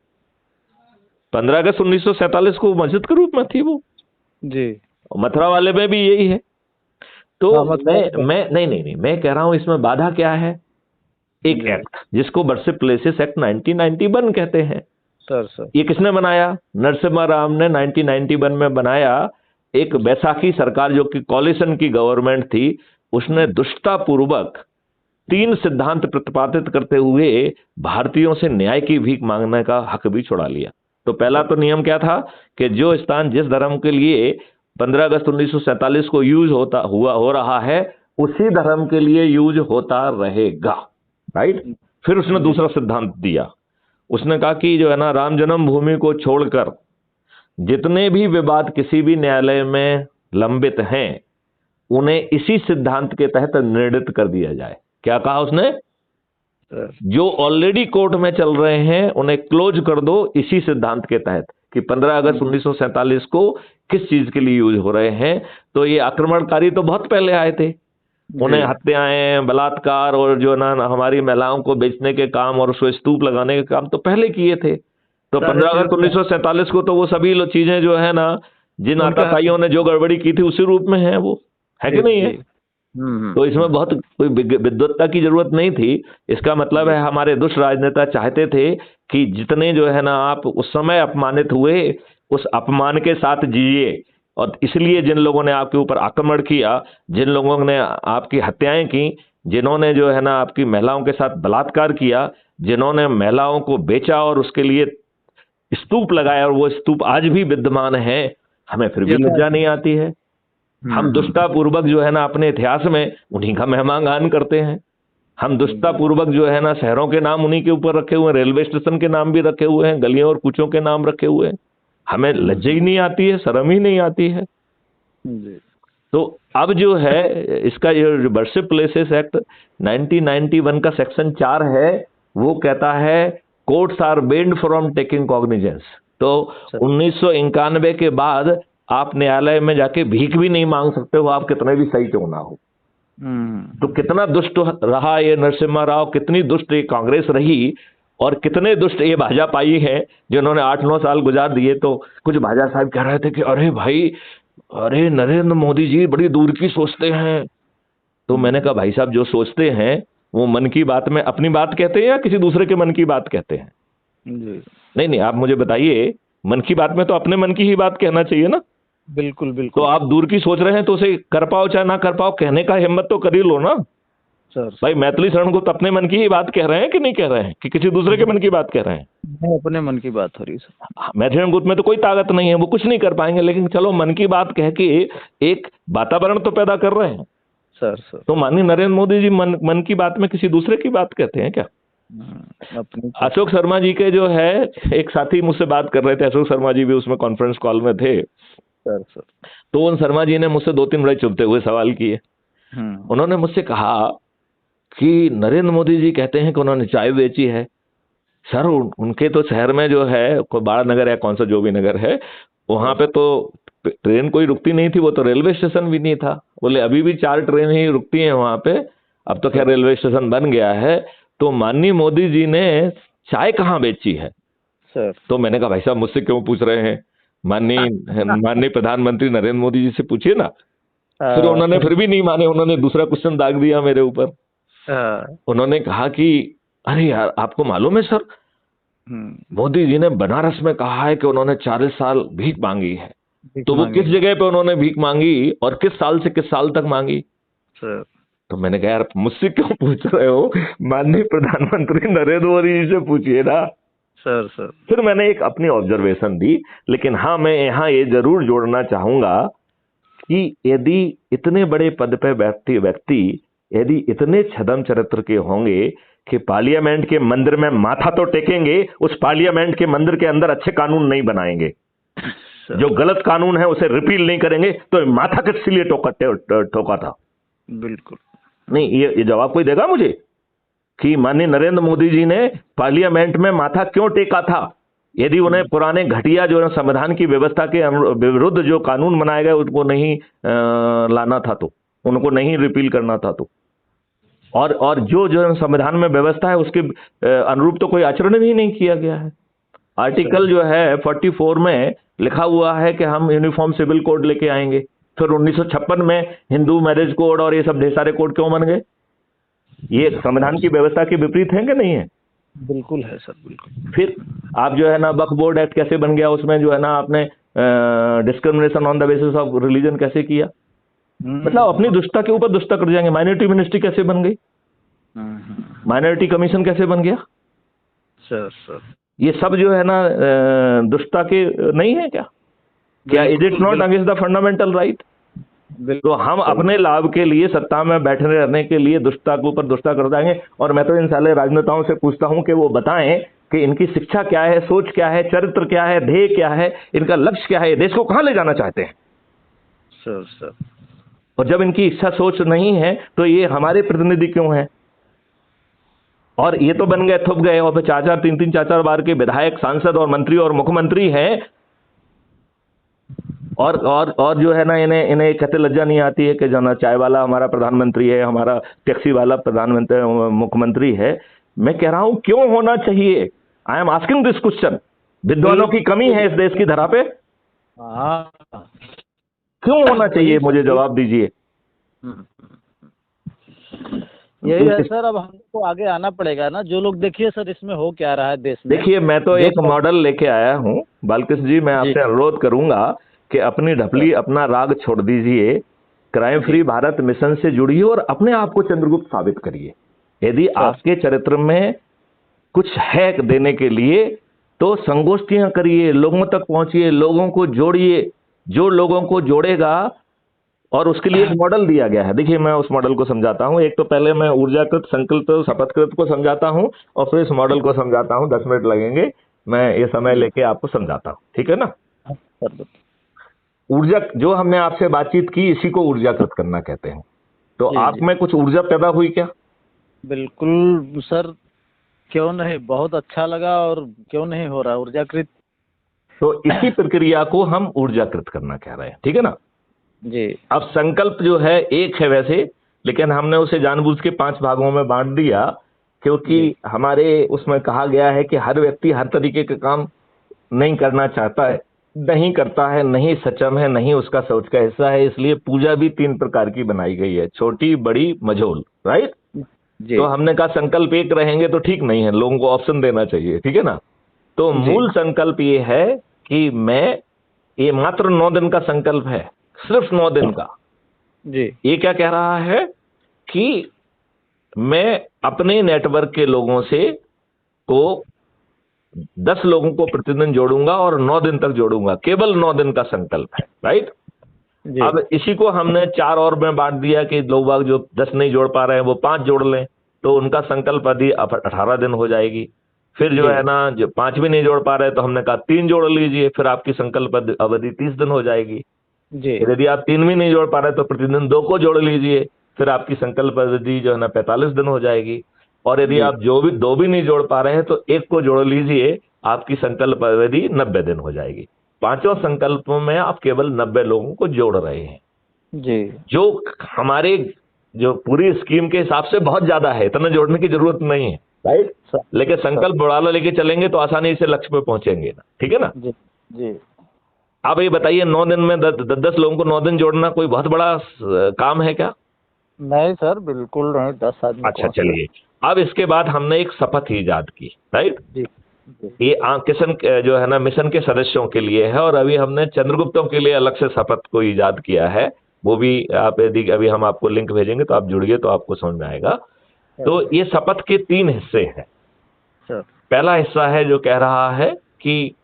15 अगस्त 1947 को मस्जिद के रूप में थी वो। जी मथुरा वाले में भी यही है। तो हाँ मत मैं नहीं, मैं कह रहा हूं इसमें बाधा क्या है? एक जी एक्ट जिसको वर्शिप प्लेसेस एक्ट 1991 कहते हैं। सर। ये किसने बनाया? नरसिम्हा राव ने 1991 में बनाया। एक बैसाखी सरकार जो कि कॉलिशन की गवर्नमेंट थी, उसने दुष्टता पूर्वक 3 सिद्धांत प्रतिपादित करते हुए भारतीयों से न्याय की भीख मांगने का हक भी छुड़ा लिया। तो पहला तो नियम क्या था कि जो स्थान जिस धर्म के लिए 15 अगस्त 1947 को यूज हो रहा है उसी धर्म के लिए यूज होता रहेगा, राइट। फिर उसने दूसरा सिद्धांत दिया, उसने कहा कि जो है ना राम जन्मभूमि को छोड़कर जितने भी विवाद किसी भी न्यायालय में लंबित हैं उन्हें इसी सिद्धांत के तहत निर्णित कर दिया जाए। क्या कहा उसने? सर जो ऑलरेडी कोर्ट में चल रहे हैं उन्हें क्लोज कर दो इसी सिद्धांत के तहत कि 15 अगस्त 1947 को किस चीज के लिए यूज हो रहे हैं। तो ये आक्रमणकारी तो बहुत पहले आए थे, उन्हें हत्याएं, बलात्कार और जो ना हमारी महिलाओं को बेचने के काम और उसको स्तूप लगाने के काम तो पहले किए थे। तो 15 अगस्त 1947 को तो वो सभी चीजें जो है ना, जिन आताताइयों ने जो गड़बड़ी की थी उसी रूप में है, वो है कि नहीं है। तो इसमें बहुत कोई विद्वत्ता की जरूरत नहीं थी। इसका मतलब है हमारे दुष्ट राजनेता चाहते थे कि जितने जो है ना आप उस समय अपमानित हुए उस अपमान के साथ जिए, और इसलिए जिन लोगों ने आपके ऊपर आक्रमण किया, जिन लोगों ने आपकी हत्याएं की, जिन्होंने जो है ना आपकी महिलाओं के साथ बलात्कार किया, जिन्होंने महिलाओं को बेचा और उसके लिए स्तूप लगाया और वो स्तूप आज भी विद्यमान है, हमें फिर भी लज्जा नहीं आती है। हम दुष्टापूर्वक जो है ना अपने इतिहास में उन्हीं का महिमागान करते हैं। हम दुष्टापूर्वक जो है ना शहरों के नाम उन्हीं के ऊपर रखे हुए हैं, रेलवे स्टेशन के नाम भी रखे हुए हैं, गलियों और कूचों के नाम रखे हुए हैं। हमें लज्जा ही नहीं आती है, शर्म ही नहीं आती है। तो अब जो है इसका ये वर्शिप प्लेसेस एक्ट 1991 का सेक्शन 4 है, वो कहता है courts are banned from taking cognizance. तो 1991 के बाद आप न्यायालय में जाके भीख भी नहीं मांग सकते हो, आप कितने भी सही क्यों ना हो। तो कितना दुष्ट रहा ये नरसिम्हा राव, कितनी दुष्ट ये कांग्रेस रही, और कितने दुष्ट ये भाजपाई हैं जिन्होंने 8-9 साल गुजार दिए। तो कुछ भाजपा साहब कह रहे थे कि अरे भाई, अरे नरेंद्र मोदी जी बड़ी दूर की सोचते हैं। तो मैंने कहा भाई साहब, जो सोचते हैं वो मन की बात में अपनी बात कहते हैं या किसी दूसरे के मन की बात कहते हैं? नहीं, आप मुझे बताइए, मन की बात में तो अपने मन की ही बात कहना चाहिए ना। बिल्कुल बिल्कुल। तो आप दूर की सोच रहे हैं तो उसे कर पाओ चाहे ना कर पाओ, कहने का हिम्मत तो कर ही लो ना। सर भाई मैथिली शरण गुप्त अपने मन की ही बात कह रहे हैं कि नहीं कह रहे हैं, कि किसी दूसरे के मन की बात कह रहे हैं? अपने मन की बात हो रही सर। मैथिली शरण गुप्त में तो कोई ताकत नहीं है, वो कुछ नहीं कर पाएंगे, लेकिन चलो मन की बात कह के एक वातावरण तो पैदा कर रहे हैं। सर तो माननीय नरेंद्र मोदी जी मन की बात में किसी दूसरे की बात कहते हैं क्या? अशोक शर्मा जी के जो है एक साथी मुझसे बात कर रहे थे, अशोक शर्मा जी भी उसमें कॉन्फ्रेंस कॉल में थे। सर तो उन शर्मा जी ने मुझसे 2-3 बड़े चुभते हुए सवाल किए। उन्होंने मुझसे कहा कि नरेंद्र मोदी जी कहते हैं कि उन्होंने चाय बेची है। सर उनके तो शहर में जो है कोई बाड़ा नगर या कौन सा जो भी नगर है, वहां पे तो ट्रेन कोई रुकती नहीं थी, वो तो रेलवे स्टेशन भी नहीं था। बोले अभी भी 4 ट्रेन ही रुकती हैं वहां पे, अब तो खैर रेलवे स्टेशन बन गया है। तो माननीय मोदी जी ने चाय कहाँ बेची है सर? तो मैंने कहा भाई साहब मुझसे क्यों पूछ रहे हैं, माननीय प्रधानमंत्री नरेंद्र मोदी जी से पूछिए ना। फिर उन्होंने फिर भी नहीं माने, उन्होंने दूसरा क्वेश्चन दाग दिया मेरे ऊपर। उन्होंने कहा कि अरे यार, आपको मालूम है सर, मोदी जी ने बनारस में कहा है कि उन्होंने 40 साल भीख मांगी है। तो वो किस जगह पे उन्होंने भीख मांगी और किस साल से किस साल तक मांगी? सर तो मैंने कहा यार मुझसे क्यों पूछ रहे हो, माननीय प्रधानमंत्री नरेंद्र मोदी जी से पूछिए ना। सर फिर मैंने एक अपनी ऑब्जर्वेशन दी, लेकिन हाँ मैं यहाँ ये जरूर जोड़ना चाहूंगा कि यदि इतने बड़े पद पे व्यक्ति यदि इतने छद्म चरित्र के होंगे कि पार्लियामेंट के मंदिर में माथा तो टेकेंगे, उस पार्लियामेंट के मंदिर के अंदर अच्छे कानून नहीं बनाएंगे, जो गलत कानून है उसे रिपील नहीं करेंगे, तो माथा किस लिए ठोका था? बिल्कुल नहीं। ये जवाब कोई देगा मुझे कि माननीय नरेंद्र मोदी जी ने पार्लियामेंट में माथा क्यों टेका था? यदि उन्हें पुराने घटिया जो संविधान की व्यवस्था के विरुद्ध जो कानून बनाए गए उनको नहीं लाना था, तो उनको नहीं रिपील करना था, तो और जो संविधान में व्यवस्था है उसके अनुरूप तो कोई आचरण भी नहीं किया गया है। आर्टिकल जो है 44 में लिखा हुआ है कि हम यूनिफॉर्म सिविल कोड लेके आएंगे। फिर 1956 में हिंदू मैरिज कोड और ये सब ढेर सारे कोड क्यों बन गए? ये संविधान की व्यवस्था के विपरीत है कि नहीं है? बिल्कुल है सर, बिल्कुल। फिर आप जो है ना वक्फ बोर्ड एक्ट कैसे बन गया, उसमें जो है ना आपने discrimination on the basis of religion कैसे किया? मतलब अपनी दुष्टता के ऊपर दुष्टता कर जाएंगे। माइनॉरिटी मिनिस्ट्री कैसे बन गई? माइनॉरिटी कमीशन कैसे बन गया? सर ये सब जो है ना दुष्टता के नहीं है क्या is it not against the fundamental right? तो हम अपने लाभ के लिए सत्ता में बैठे रहने के लिए दुष्टता के ऊपर दुष्टता कर जाएंगे। और मैं तो इन साले राजनेताओं से पूछता हूं कि वो बताएं कि इनकी शिक्षा क्या है, सोच क्या है, चरित्र क्या है, ध्येय क्या है, इनका लक्ष्य क्या है, देश को कहां ले जाना चाहते हैं? सर और जब इनकी इच्छा सोच नहीं है तो ये हमारे प्रतिनिधि क्यों हैं? और ये तो बन गए, थुप गए, और फिर 4-4 बार के विधायक, सांसद और मंत्री और मुख्यमंत्री हैं, और जो है ना इन्हें कहते लज्जा नहीं आती है कि जो ना चाय वाला हमारा प्रधानमंत्री है, हमारा टैक्सी वाला प्रधानमंत्री मुख्यमंत्री है। मैं कह रहा हूं क्यों होना चाहिए? I am asking this question. विद्वानों की कमी है इस देश की धरा पे? क्यों होना चाहिए? मुझे जवाब दीजिए। यही है सर, अब हमको आगे आना पड़ेगा ना। जो लोग देखिए सर इसमें हो क्या रहा है देश में। देखिए मैं तो एक मॉडल लेके आया हूं बालकृष्ण जी, मैं आपसे अनुरोध करूंगा कि अपनी ढपली, अपना राग छोड़ दीजिए, क्राइम फ्री भारत मिशन से जुड़िए और अपने आप को चंद्रगुप्त साबित करिए। यदि आपके चरित्र में कुछ है देने के लिए, तो संगोष्ठियां करिए, लोगों तक पहुंचिए, लोगों को जोड़िए। जो लोगों को जोड़ेगा, और उसके लिए एक मॉडल दिया गया है। देखिए, मैं उस मॉडल को समझाता हूं। एक तो पहले मैं ऊर्जाकृत, संकल्प, शपथकृत को समझाता हूं, और फिर इस मॉडल को समझाता हूं। 10 मिनट लगेंगे, मैं ये समय जी लेके आपको समझाता हूं, ठीक है ना। सर। ऊर्जा, जो हमने आपसे बातचीत की, इसी को ऊर्जाकृत करना कहते हैं। तो जी आप जी में कुछ ऊर्जा पैदा हुई क्या? बिल्कुल सर, क्यों नहीं, बहुत अच्छा लगा, और क्यों नहीं हो रहा ऊर्जाकृत। तो इसी प्रक्रिया को हम ऊर्जाकृत करना कह रहे हैं, ठीक है ना। जी अब संकल्प जो है एक है वैसे, लेकिन हमने उसे जानबूझ के 5 भागों में बांट दिया, क्योंकि जी हमारे उसमें कहा गया है कि हर व्यक्ति हर तरीके के काम नहीं करना चाहता है, नहीं करता है, नहीं सक्षम है, नहीं उसका सोच का हिस्सा है। इसलिए पूजा भी 3 प्रकार की बनाई गई है, छोटी, बड़ी, मझोल, राइट। जी तो हमने कहा संकल्प एक रहेंगे तो ठीक नहीं है, लोगों को ऑप्शन देना चाहिए, ठीक है ना। तो जी मूल संकल्प ये है कि मैं, ये मात्र 9 दिन का संकल्प है, सिर्फ 9 दिन का। जी ये क्या कह रहा है कि मैं अपने नेटवर्क के लोगों से को 10 लोगों को प्रतिदिन जोड़ूंगा, और 9 दिन तक जोड़ूंगा। केवल 9 दिन का संकल्प है, राइट। जी अब इसी को हमने 4 और में बांट दिया कि लोग बाग जो 10 नहीं जोड़ पा रहे हैं वो 5 जोड़ लें, तो उनका संकल्प अवधि 18 दिन हो जाएगी। फिर जो जी है ना, जो 5 भी नहीं जोड़ पा रहे, तो हमने कहा 3 जोड़ लीजिए, फिर आपकी संकल्प अवधि 30 दिन हो जाएगी। जी यदि आप 3 भी नहीं जोड़ पा रहे, तो प्रतिदिन 2 को जोड़ लीजिए, फिर आपकी संकल्प अवधि जो है ना 45 दिन हो जाएगी। और यदि जी आप जो भी 2 भी नहीं जोड़ पा रहे हैं, तो 1 को जोड़ लीजिए, आपकी संकल्प अवधि 90 दिन हो जाएगी। पांचों संकल्पों में आप केवल 90 लोगों को जोड़ रहे हैं, जी जो हमारे जो पूरी स्कीम के हिसाब से बहुत ज्यादा है, इतना जोड़ने की जरूरत नहीं है, राइट। सर। लेकिन सर संकल्प बढ़ाला लेके चलेंगे तो आसानी से लक्ष्य पे पहुंचेंगे ना, ठीक है ना। जी जी आप ये बताइए, 9 दिन में 10 लोगों को 9 दिन जोड़ना कोई बहुत बड़ा काम है क्या? नहीं सर, बिल्कुल नहीं, 10 आदमी अच्छा, कौन सा। चलिए। अब इसके बाद हमने एक शपथ ईजाद की, राइट। जी जी ये किशन जो है ना मिशन के सदस्यों के लिए है, और अभी हमने चंद्रगुप्तों के लिए अलग से शपथ को ईजाद किया है। वो भी आप, यदि अभी हम आपको लिंक भेजेंगे तो आप जुड़िए, तो आपको समझ में आएगा। तो सर। ये शपथ के 3 हिस्से हैं। सर पहला हिस्सा है जो कह रहा है कि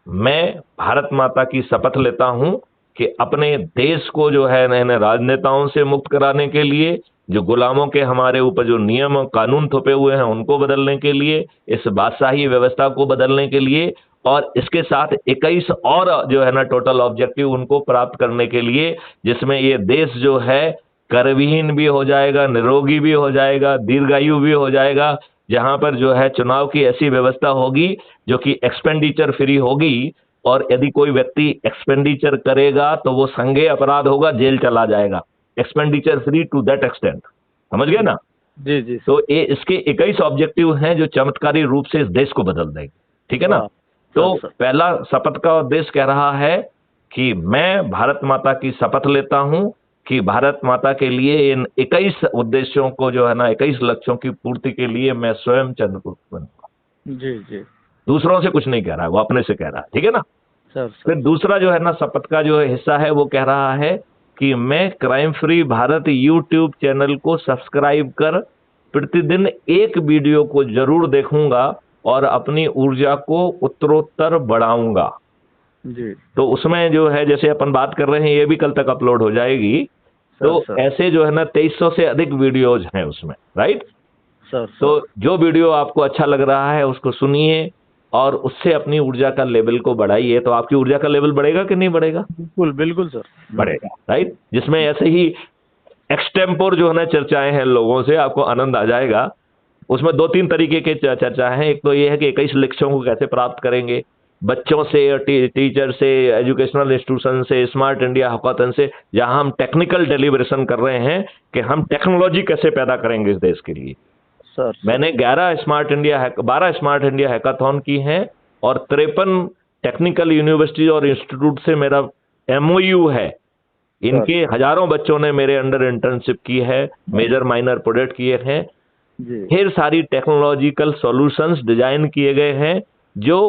मैं भारत माता की शपथ लेता हूं कि अपने देश को जो है नए राजनेताओं से मुक्त कराने के लिए, जो गुलामों के हमारे ऊपर जो नियम और कानून थोपे हुए हैं उनको बदलने के लिए, इस बादशाही व्यवस्था को बदलने के लिए, और इसके साथ 21 और जो है ना टोटल ऑब्जेक्टिव उनको प्राप्त करने के लिए, जिसमें ये देश जो है करविहीन भी हो जाएगा, निरोगी भी हो जाएगा, दीर्घायु भी हो जाएगा, जहां पर जो है चुनाव की ऐसी व्यवस्था होगी जो कि एक्सपेंडिचर फ्री होगी। और यदि कोई व्यक्ति एक्सपेंडिचर करेगा तो वो संज्ञेय अपराध होगा, जेल चला जाएगा। Expenditure free to that extent, समझ गए ना। जी जी तो ये इसके 21 ऑब्जेक्टिव हैं जो चमत्कारी रूप से इस देश को बदल देंगे, ठीक है ना। वाह। तो सर सर पहला शपथ का उद्देश्य कह रहा है कि मैं भारत माता की शपथ लेता हूं कि भारत माता के लिए इन 21 उद्देश्यों को जो है ना 21 लक्ष्यों की पूर्ति के लिए मैं स्वयं चंद्रगुप्त बनूंगा। जी जी दूसरों से कुछ नहीं कह रहा है, वो अपने से कह रहा है, ठीक है ना। सर फिर सर दूसरा जो है ना शपथ का जो हिस्सा है वो कह रहा है कि मैं crime free Bharat YouTube channel को सब्सक्राइब कर प्रतिदिन एक वीडियो को जरूर देखूंगा और अपनी ऊर्जा को उत्तरोत्तर बढ़ाऊंगा। जी तो उसमें जो है, जैसे अपन बात कर रहे हैं, ये भी कल तक अपलोड हो जाएगी। सर तो सर ऐसे जो है ना 2300 से अधिक वीडियोज हैं उसमें, राइट। सर तो सर जो वीडियो आपको अच्छा लग रहा है उसको सुनिए, और उससे अपनी ऊर्जा का लेवल को बढ़ाइए। तो आपकी ऊर्जा का लेवल बढ़ेगा कि नहीं बढ़ेगा? बिल्कुल बिल्कुल सर। बढ़ेगा, राइट। जिसमें ऐसे ही एक्सटेम्पोर जो है ना चर्चाएं हैं लोगों से, आपको आनंद आ जाएगा। उसमें 2-3 तरीके के चर्चा है। एक तो ये है कि 21 लक्ष्यों को कैसे प्राप्त करेंगे, बच्चों से, टीचर से, एजुकेशनल इंस्टीट्यूशन से, स्मार्ट इंडिया हैकाथन से, जहां हम टेक्निकल डेलिब्रेशन कर रहे हैं कि हम टेक्नोलॉजी कैसे पैदा करेंगे इस देश के लिए। सर मैंने 12 स्मार्ट इंडिया हैकाथॉन की हैं, और 53 टेक्निकल यूनिवर्सिटी और इंस्टीट्यूट से मेरा MOU है। इनके हजारों बच्चों ने मेरे अंडर इंटर्नशिप की है, मेजर माइनर प्रोजेक्ट किए हैं। जी ढेर सारी टेक्नोलॉजिकल सॉल्यूशंस डिजाइन किए गए हैं जो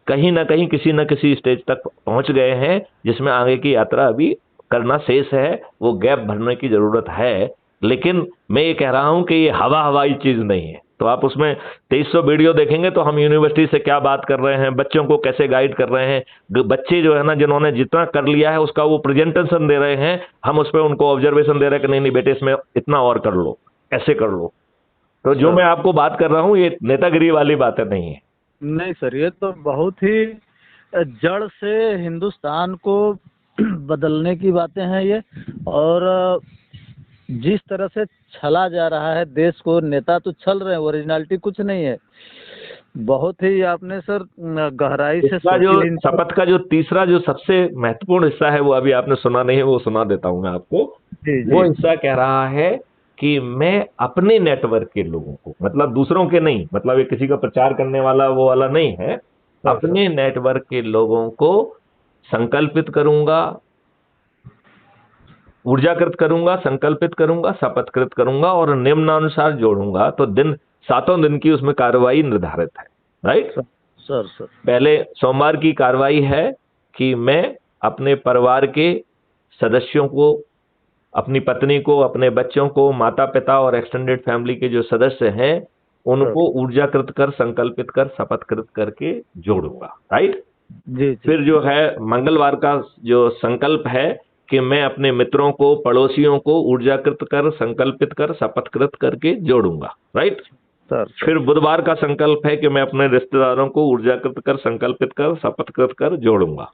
कहीं ना कहीं किसी न किसी स्टेज तक पहुंच गए हैं, जिसमें आगे की यात्रा अभी करना शेष है, वो गैप भरने की जरूरत है। लेकिन मैं ये कह रहा हूं कि ये हवाई चीज नहीं है। तो आप उसमें 2300 वीडियो देखेंगे तो हम यूनिवर्सिटी से क्या बात कर रहे हैं, बच्चों को कैसे गाइड कर रहे हैं, बच्चे जो है ना जिन्होंने जितना कर लिया है उसका वो प्रेजेंटेशन दे रहे हैं, हम उस पर उनको ऑब्जर्वेशन दे रहे हैं कि नहीं नहीं बेटे इसमें इतना और कर लो, ऐसे कर लो। तो जो मैं आपको बात कर रहा हूँ ये नेतागिरी वाली बातें नहीं है। नहीं सर, ये तो बहुत ही जड़ से हिंदुस्तान को बदलने की बातें हैं ये। और जिस तरह से छला जा रहा है देश को, नेता तो छल रहे हैं, ओरिजिनलिटी कुछ नहीं है। बहुत ही आपने सर गहराई से इसका जो शपथ का जो तीसरा जो सबसे महत्वपूर्ण हिस्सा है वो अभी आपने सुना नहीं है, वो सुना देता हूं मैं आपको। वो हिस्सा कह रहा है कि मैं अपने नेटवर्क के लोगों को, मतलब दूसरों के नहीं, मतलब ये किसी का प्रचार करने वाला वो वाला नहीं है, अपने नेटवर्क के लोगों को संकल्पित करूंगा, ऊर्जाकृत करूंगा, संकल्पित करूंगा, शपथकृत करूंगा और निम्नानुसार जोड़ूंगा। तो दिन 7 दिन की उसमें कार्रवाई निर्धारित है। Right sir. पहले सोमवार की कार्रवाई है कि मैं अपने परिवार के सदस्यों को, अपनी पत्नी को, अपने बच्चों को, माता पिता और एक्सटेंडेड फैमिली के जो सदस्य हैं उनको ऊर्जाकृत कर, संकल्पित कर, शपथकृत करके जोड़ूंगा। राइट जी। फिर जो है मंगलवार का जो संकल्प है कि मैं अपने मित्रों को, पड़ोसियों को ऊर्जाकृत कर, संकल्पित कर, शपथकृत करके जोड़ूंगा। Right sir. फिर बुधवार का संकल्प है कि मैं अपने रिश्तेदारों को ऊर्जाकृत कर, संकल्पित कर, शपथकृत कर जोड़ूंगा।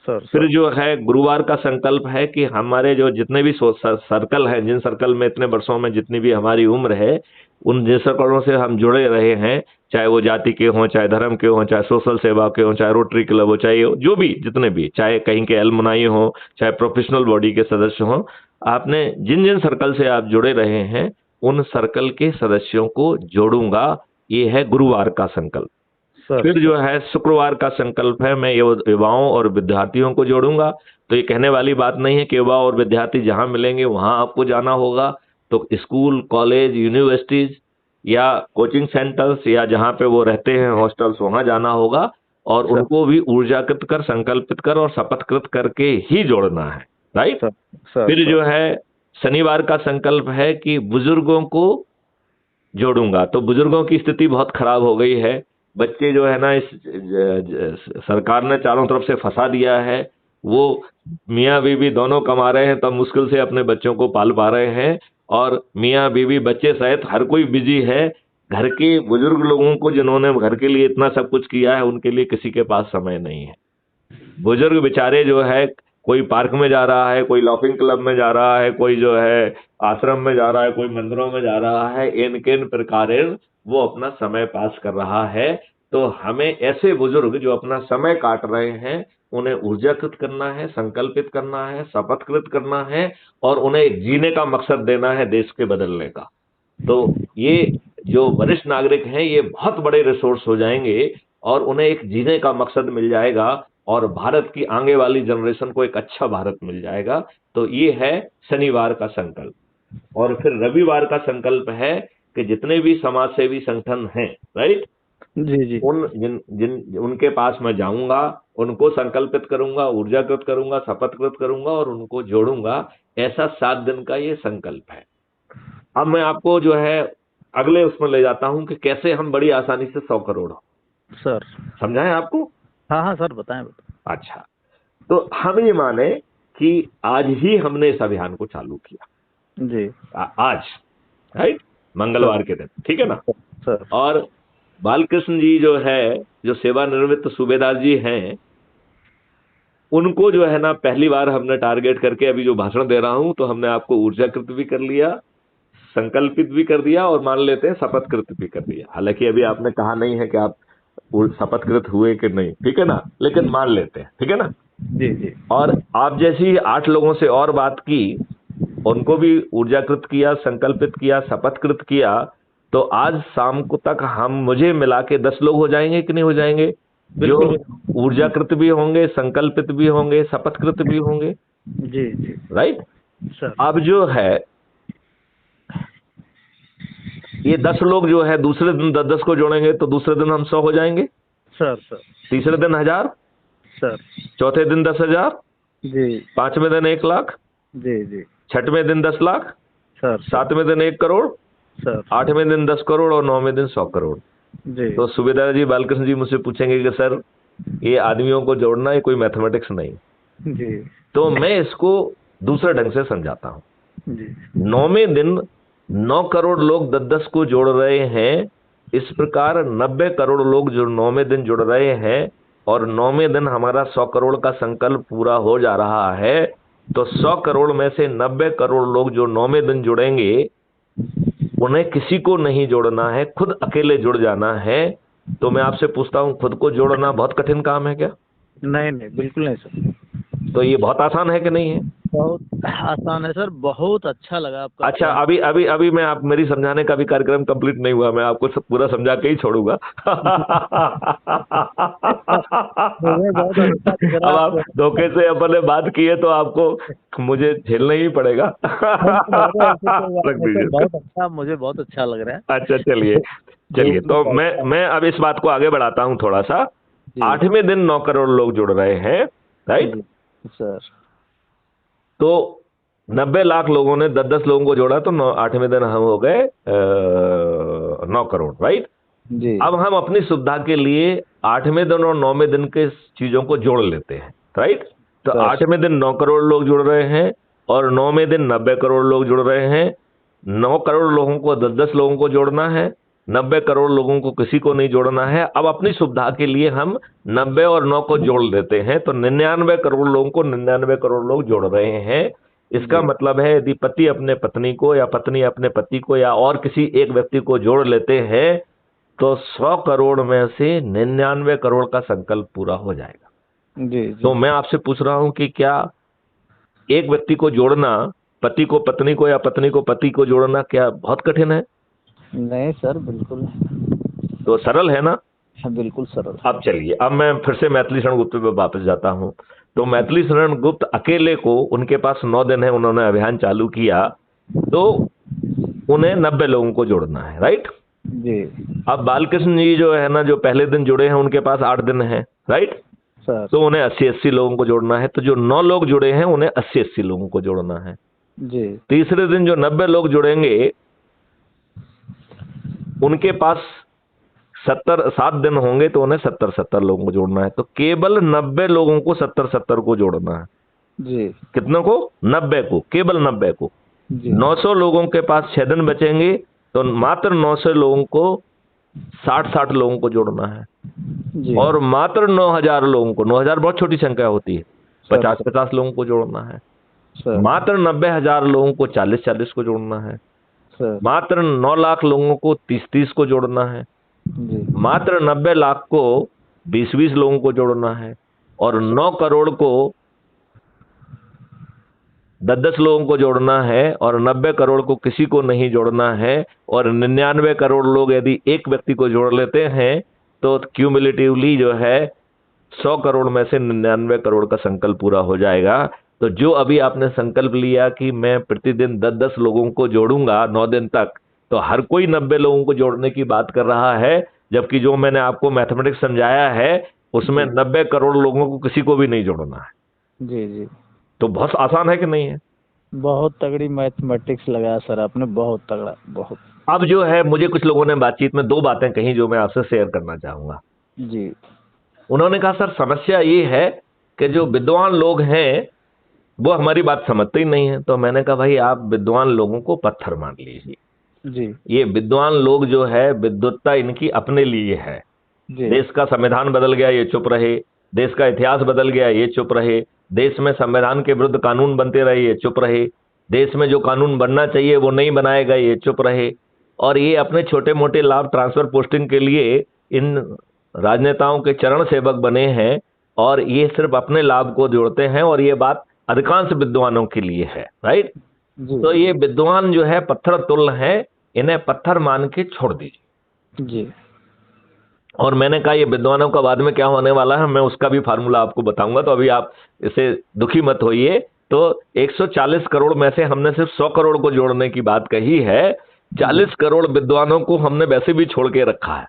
फिर जो है गुरुवार का संकल्प है कि हमारे जो जितने भी सर्कल हैं, जिन सर्कल में इतने वर्षों में जितनी भी हमारी उम्र है, उन जिन सर्कलों से हम जुड़े रहे हैं, चाहे वो जाति के हों, चाहे धर्म के हों, चाहे सोशल सेवा के हों, चाहे रोटरी क्लब हो, चाहे जो भी जितने भी, चाहे कहीं के एलुमनाई हो, चाहे प्रोफेशनल बॉडी के सदस्य हों, आपने जिन जिन सर्कल से आप जुड़े रहे हैं उन सर्कल के सदस्यों को जोड़ूंगा। ये है गुरुवार का संकल्प। फिर जो है शुक्रवार का संकल्प है मैं युवाओं और विद्यार्थियों को जोड़ूंगा। तो ये कहने वाली बात नहीं है कि युवा और विद्यार्थी जहां मिलेंगे वहां आपको जाना होगा। तो स्कूल, कॉलेज, यूनिवर्सिटीज या कोचिंग सेंटर्स या जहां पे वो रहते हैं हॉस्टल्स, वहां जाना होगा और उनको भी ऊर्जाकृत कर, संकल्पित कर और शपथकृत करके ही जोड़ना है। राइट फिर जो है शनिवार का संकल्प है कि बुजुर्गों को जोड़ूंगा। तो बुजुर्गों की स्थिति बहुत खराब हो गई है। बच्चे जो है ना इस सरकार ने चारों तरफ से फंसा दिया है। वो मियाँ बीवी दोनों कमा रहे हैं तब मुश्किल से अपने बच्चों को पाल पा रहे हैं और मियाँ बीवी बच्चे सहित हर कोई बिजी है। घर के बुजुर्ग लोगों को जिन्होंने घर के लिए इतना सब कुछ किया है उनके लिए किसी के पास समय नहीं है। बुजुर्ग बेचारे जो है कोई पार्क में जा रहा है, कोई लॉफिंग क्लब में जा रहा है, कोई जो है आश्रम में जा रहा है, कोई मंदिरों में जा रहा है, इन किन प्रकार वो अपना समय पास कर रहा है। तो हमें ऐसे बुजुर्ग जो अपना समय काट रहे हैं उन्हें ऊर्जाकृत करना है, संकल्पित करना है, शपथकृत करना है और उन्हें जीने का मकसद देना है देश के बदलने का। तो ये जो वरिष्ठ नागरिक हैं ये बहुत बड़े रिसोर्स हो जाएंगे और उन्हें एक जीने का मकसद मिल जाएगा और भारत की आगे वाली जनरेशन को एक अच्छा भारत मिल जाएगा। तो ये है शनिवार का संकल्प। और फिर रविवार का संकल्प है कि जितने भी समाज सेवी संगठन हैं, राइट जी, उनके पास मैं जाऊंगा, उनको संकल्पित करूंगा, ऊर्जाकृत करूंगा, शपथकृत करूंगा और उनको जोड़ूंगा। ऐसा 7 दिन का ये संकल्प है। अब मैं आपको जो है अगले उसमें ले जाता हूं कि कैसे हम बड़ी आसानी से 100 करोड़ हो। सर समझाएं आपको? हाँ सर बताएं। अच्छा, तो हम ये माने कि आज ही हमने इस अभियान को चालू किया जी, आज, राइट, मंगलवार के दिन, ठीक है ना सर। और बालकृष्ण जी जो है, जो सेवानिवृत्त सूबेदार जी हैं, उनको जो है ना पहली बार हमने टारगेट करके अभी जो भाषण दे रहा हूं तो हमने आपको ऊर्जाकृत भी कर लिया, संकल्पित भी कर दिया और मान लेते हैं शपथकृत भी कर दिया। हालांकि अभी आपने कहा नहीं है कि आप शपथकृत हुए कि नहीं, ठीक है ना, लेकिन मान लेते हैं, ठीक है ना जी। और आप जैसी 8 लोगों से और बात की, उनको भी ऊर्जाकृत किया, संकल्पित किया, शपथकृत किया। तो आज शाम को तक हम मुझे मिला के 10 लोग हो जाएंगे कि नहीं हो जाएंगे, जो ऊर्जाकृत भी होंगे, संकल्पित भी होंगे, शपथकृत भी होंगे। जी, राइट सर। अब जो है ये 10 लोग जो है दूसरे दिन 10 को जोड़ेंगे तो दूसरे दिन हम 100 हो जाएंगे सर। तीसरे दिन 1000 सर, चौथे दिन 10,000 जी, पांचवें दिन 1 लाख जी, छठवें दिन 10 लाख सर, 7वें दिन 1 करोड़ सर। 8वें दिन 10 करोड़ और 9वें दिन 100 करोड़। जी तो सुबेदार जी बालकृष्ण जी मुझसे पूछेंगे कि सर ये आदमियों को जोड़ना है, कोई मैथमेटिक्स नहीं। जी तो मैं इसको दूसरे ढंग से समझाता हूँ। जी 9वें दिन 9 करोड़ लोग 10-10 को जोड़ रहे हैं, इस प्रकार 90 करोड़ लोग जो 9वें दिन जुड़ रहे हैं, और 9वें दिन हमारा 100 करोड़ का संकल्प पूरा हो जा रहा है। तो 100 करोड़ में से 90 करोड़ लोग जो 9वें दिन जुड़ेंगे, उन्हें किसी को नहीं जोड़ना है, खुद अकेले जुड़ जाना है। तो मैं आपसे पूछता हूं, खुद को जोड़ना बहुत कठिन काम है क्या? नहीं नहीं, बिल्कुल नहीं सर। तो ये बहुत आसान है कि नहीं है? बहुत आसान है सर, बहुत अच्छा लगा आपका अच्छा, प्लान। अभी अभी अभी मैं आप मेरी समझाने का भी कार्यक्रम कंप्लीट नहीं हुआ, मैं आपको सब पूरा समझा के ही छोड़ूंगा। मुझे बहुत अच्छा लग रहा अब है आप धोखे से अपने बात किए तो आपको मुझे झेलना ही पड़ेगा। ऐसी कोई बात रख नहीं सर, दीजिए। बहुत अच्छा, मुझे बहुत अच्छा लग रहा है। अच्छा चलिए, चलिए जो तो भी मैं अब इस बात को आगे बढ़ाता हूं थोड़ा सा। जी 8वें दिन 9 करोड़ लोग जुड़ रहे हैं, राइट? जी सर। तो 90 लाख लोगों ने 10-10 लोगों को जोड़ा, तो 8वें दिन हम हो गए 9 करोड़, राइट? जी अब हम अपनी सुविधा के लिए 8वें दिन और 9वें दिन के चीजों को जोड़ लेते हैं, राइट? तो सर। 8वें दिन 9 करोड़ लोग जुड़ रहे हैं और 9वें दिन 90 करोड़ लोग जुड़ रहे हैं। 9 करोड़ लोगों को 10-10 लोगों को जोड़ना है, 90 करोड़ लोगों को किसी को नहीं जोड़ना है। अब अपनी सुविधा के लिए हम 90 और 9 को जोड़ देते हैं, तो 99 करोड़ लोगों को 99 करोड़ लोग जोड़ रहे हैं। इसका जी मतलब है यदि पति अपने पत्नी को या पत्नी अपने पति को या और किसी एक व्यक्ति को जोड़ लेते हैं, तो 100 करोड़ में से 99 करोड़ का संकल्प पूरा हो जाएगा। जी तो जी। मैं आपसे पूछ रहा हूं कि क्या एक व्यक्ति को जोड़ना, पति को पत्नी को या पत्नी को पति को जोड़ना क्या बहुत कठिन है? नहीं सर, बिल्कुल नहीं। तो सरल है ना? हाँ, बिल्कुल सरल। अब चलिए, अब मैं फिर से मैथिली शरण गुप्त पे वापस जाता हूं। तो मैथिली शरण गुप्त अकेले को, उनके पास 9 दिन है, उन्होंने अभियान चालू किया, तो उन्हें 90 लोगों को जोड़ना है, राइट? जी अब बालकृष्ण जी जो है ना, जो पहले दिन जुड़े हैं, उनके पास 8 दिन है, राइट? सर। तो उन्हें 80-80 लोगों को जोड़ना है। तो जो 9 लोग जुड़े हैं उन्हें 80-80 लोगों को जोड़ना है। जी तीसरे दिन जो 90 लोग जुड़ेंगे, उनके पास 7 दिन होंगे, तो उन्हें 70-70 लोगों को जोड़ना है। तो केवल 90 लोगों को 70-70 को जोड़ना है। जी कितनों को? 90 को, केवल 90 को। जी 900 लोगों के पास 6 दिन बचेंगे, तो मात्र 900 लोगों को 60-60 लोगों को जोड़ना है। जी। और मात्र 9000 लोगों को, 9000 बहुत छोटी संख्या होती है, सर, 50-50 लोगों को जोड़ना है। सर मात्र 90,000 लोगों को 40-40 को जोड़ना है। सर। मात्र 9 लाख लोगों को 30-30 को जोड़ना है। जी मात्र 90 लाख को 20-20 लोगों को जोड़ना है। और 9 करोड़ को 10-10 लोगों को जोड़ना है, और 90 करोड़ को किसी को नहीं जोड़ना है। और 99 करोड़ लोग यदि एक व्यक्ति को जोड़ लेते हैं, तो क्यूमुलेटिवली जो है 100 करोड़ में से 99 करोड़ का संकल्प पूरा हो जाएगा। तो जो अभी आपने संकल्प लिया कि मैं प्रतिदिन 10-10 लोगों को जोड़ूंगा 9 दिन तक, तो हर कोई 90 लोगों को जोड़ने की बात कर रहा है, जबकि जो मैंने आपको मैथमेटिक्स समझाया है उसमें 90 करोड़ लोगों को किसी को भी नहीं जोड़ना है। जी जी। तो बहुत आसान है कि नहीं है? बहुत तगड़ी मैथमेटिक्स लगाया सर आपने, बहुत तगड़ा, बहुत। अब जो है, मुझे कुछ लोगों ने बातचीत में 2 बातें कही जो मैं आपसे शेयर करना चाहूंगा। जी उन्होंने कहा सर समस्या ये है कि जो विद्वान लोग हैं वो हमारी बात समझते ही नहीं है। तो मैंने कहा भाई, आप विद्वान लोगों को पत्थर मान लीजिए। जी ये विद्वान लोग जो है, विद्वत्ता इनकी अपने लिए है। जी देश का संविधान बदल गया, ये चुप रहे। देश का इतिहास बदल गया, ये चुप रहे। देश में संविधान के विरुद्ध कानून बनते रहे, ये चुप रहे। देश में जो कानून बनना चाहिए वो नहीं बनाए गए, ये चुप रहे। और ये अपने छोटे मोटे लाभ, ट्रांसफर पोस्टिंग के लिए इन राजनेताओं के चरण सेवक बने हैं, और ये सिर्फ अपने लाभ को जोड़ते हैं। और ये बात अधिकांश विद्वानों के लिए है, राइट? जी तो ये विद्वान जो है पत्थर तुल्य है, इन्हें पत्थर मान के छोड़ दीजिए। जी। और मैंने कहा ये विद्वानों का बाद में क्या होने वाला है, मैं उसका भी फार्मूला आपको बताऊंगा, तो अभी आप इसे दुखी मत होइए। तो 140 करोड़ में से हमने सिर्फ 100 करोड़ को जोड़ने की बात कही है। 40 करोड़ विद्वानों को हमने वैसे भी छोड़ के रखा है।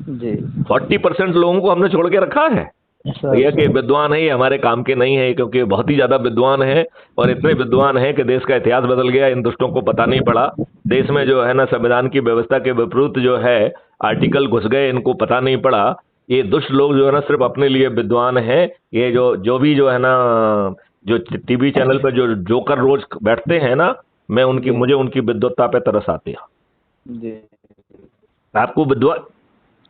जी 40% लोगों को हमने छोड़ के रखा है। भैया कि विद्वान है, ये हमारे काम के नहीं है, क्योंकि बहुत ही ज्यादा विद्वान है और इतने विद्वान है कि देश का इतिहास बदल गया, इन दुष्टों को पता नहीं पड़ा। देश में जो है ना संविधान की व्यवस्था के विपरीत जो है आर्टिकल घुस गए, इनको पता नहीं पड़ा। ये दुष्ट लोग जो है ना सिर्फ अपने लिए विद्वान है। ये जो जो भी जो है ना जो टीवी चैनल पे जो जोकर रोज बैठते हैं ना, मैं उनकी मुझे उनकी विद्वत्ता पे तरस आती है। जी। आपको विद्वान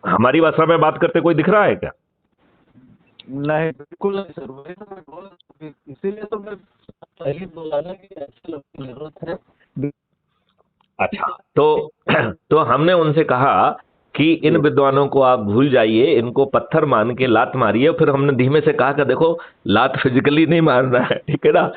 हमारी भाषा में बात करते कोई दिख रहा है क्या? नहीं, बिल्कुल नहीं सर, वही तो मैं बोल रहा हूँ, इसीलिए तो मैं पहले बोला ना कि ऐसे लोगों की जरूरत है। अच्छा, तो हमने उनसे कहा कि इन विद्वानों को आप भूल जाइए, इनको पत्थर मान के लात मारिए। फिर हमने धीमे से कहा कि देखो, लात फिजिकली नहीं मारना है, ठीक है ना।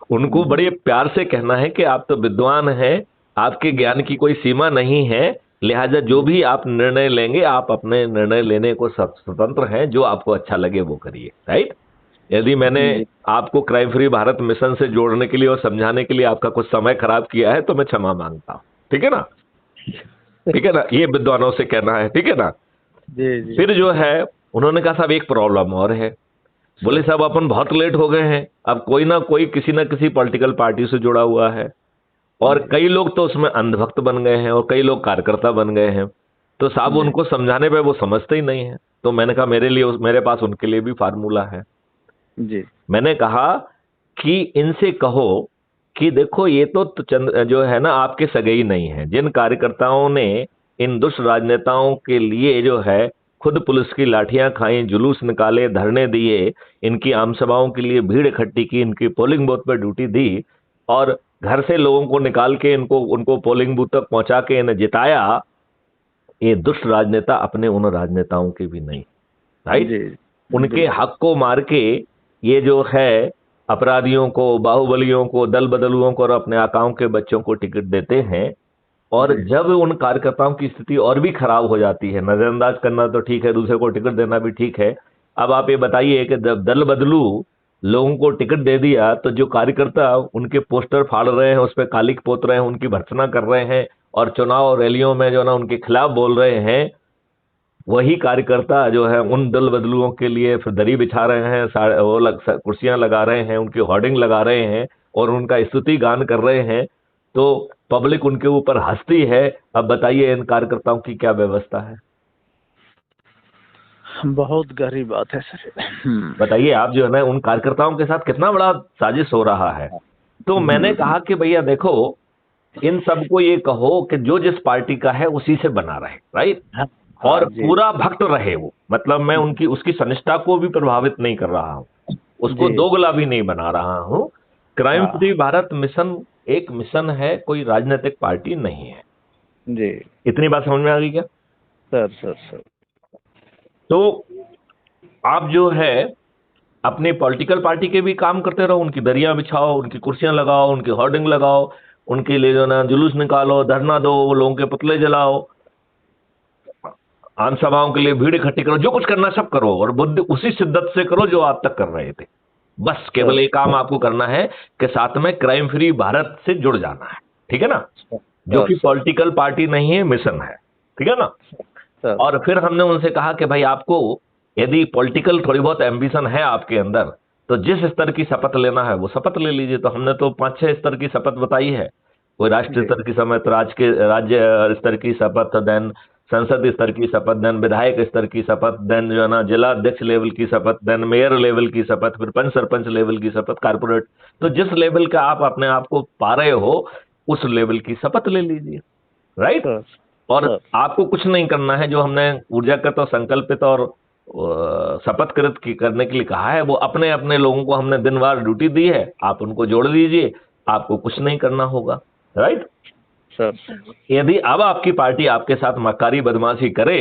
उनको बड़े प्यार से कहना है कि आप तो विद्वान हैं, आपके ज्ञान की कोई सीमा नहीं है, लिहाजा जो भी आप निर्णय लेंगे, आप अपने निर्णय लेने को स्वतंत्र हैं, जो आपको अच्छा लगे वो करिए, राइट। यदि मैंने आपको क्राइम फ्री भारत मिशन से जोड़ने के लिए और समझाने के लिए आपका कुछ समय खराब किया है तो मैं क्षमा मांगता हूं, ठीक है ना। ठीक है ना, ये विद्वानों से कहना है, ठीक है ना। जी जी। फिर जो है उन्होंने कहा साहब एक प्रॉब्लम और है। बोले साहब अपन बहुत लेट हो गए हैं, अब कोई ना कोई किसी ना किसी पॉलिटिकल पार्टी से जुड़ा हुआ है और कई लोग तो उसमें अंधभक्त बन गए हैं और कई लोग कार्यकर्ता बन गए हैं, तो साहब उनको समझाने पे वो समझते ही नहीं है। तो मैंने कहा मेरे पास उनके लिए भी फार्मूला है जी। मैंने कहा कि इनसे कहो कि देखो ये तो जो है ना आपके सगे ही नहीं है। जिन कार्यकर्ताओं ने इन दुष्ट राजनेताओं के लिए जो है खुद पुलिस की लाठियां खाई, जुलूस निकाले, धरने दिए, इनकी आम सभाओं के लिए भीड़ इकट्ठी की, इनकी पोलिंग बूथ पर ड्यूटी दी और घर से लोगों को निकाल के उनको पोलिंग बूथ तक पहुंचा के इन्हें जिताया, ये दुष्ट राजनेता अपने उन राजनेताओं के भी नहीं, राइट। उनके हक को मार के ये जो है अपराधियों को, बाहुबलियों को, दल बदलुओं को और अपने आकाओं के बच्चों को टिकट देते हैं। और जब उन कार्यकर्ताओं की स्थिति और भी खराब हो जाती है, नजरअंदाज करना तो ठीक है, दूसरे को टिकट देना भी ठीक है। अब आप ये बताइए कि जब दल बदलू लोगों को टिकट दे दिया तो जो कार्यकर्ता उनके पोस्टर फाड़ रहे हैं, उस पर कालिक पोत रहे हैं, उनकी भर्त्सना कर रहे हैं और चुनाव रैलियों में जो ना उनके खिलाफ बोल रहे हैं, वही कार्यकर्ता जो है उन दल बदलुओं के लिए फिर दरी बिछा रहे हैं, कुर्सियां लगा रहे हैं, उनकी होर्डिंग लगा रहे हैं और उनका स्तुति गान कर रहे हैं, तो पब्लिक उनके ऊपर हंसती है। अब बताइए इन कार्यकर्ताओं की क्या व्यवस्था है? बहुत गहरी बात है सर। बताइए आप जो है ना उन कार्यकर्ताओं के साथ कितना बड़ा साजिश हो रहा है। तो मैंने कहा कि भैया देखो, इन सबको ये कहो कि जो जिस पार्टी का है उसी से बना रहे, राइट, और पूरा भक्त रहे वो। मतलब मैं उसकी सनिष्ठा को भी प्रभावित नहीं कर रहा हूँ, उसको दोगला भी नहीं बना रहा हूँ। क्राइम फ्री भारत मिशन एक मिशन है, कोई राजनीतिक पार्टी नहीं है जी। इतनी बात समझ में आ गई क्या? सर तो आप जो है अपने पॉलिटिकल पार्टी के भी काम करते रहो, उनकी दरियां बिछाओ, उनकी कुर्सियां लगाओ, उनकी होर्डिंग लगाओ, उनके लिए जो ना जुलूस निकालो, धरना दो, लोगों के पुतले जलाओ, आम सभाओं के लिए भीड़ इकट्ठी करो, जो कुछ करना सब करो और बुद्धि उसी शिद्दत से करो जो आप तक कर रहे थे। बस केवल एक काम आपको करना है कि साथ में क्राइम फ्री भारत से जुड़ जाना है, ठीक है ना, जो कि पॉलिटिकल पार्टी नहीं है, मिशन है, ठीक है ना। और फिर हमने उनसे कहा कि भाई आपको यदि पॉलिटिकल थोड़ी बहुत एम्बिशन है आपके अंदर, तो जिस स्तर की शपथ लेना है वो शपथ ले लीजिए। तो हमने तो 5-6 स्तर की शपथ बताई है। कोई राष्ट्रीय स्तर की शपथ, राज्य स्तर की शपथ, देन संसद स्तर की शपथ, देन विधायक स्तर की शपथ, देन जो है ना जिला अध्यक्ष लेवल की शपथ, देन मेयर लेवल की शपथ, फिर पंच सरपंच लेवल की शपथ, कारपोरेट। तो जिस लेवल का आप अपने आप को पा रहे हो उस लेवल की शपथ ले लीजिए, राइट। और आपको कुछ नहीं करना है, जो हमने ऊर्जाकृत और संकल्पित और शपथ कृत करने के लिए कहा है, वो अपने अपने लोगों को हमने दिनवार ड्यूटी दी है, आप उनको जोड़ दीजिए, आपको कुछ नहीं करना होगा, राइट सर। यदि अब आपकी पार्टी आपके साथ मक्कारी बदमाशी करे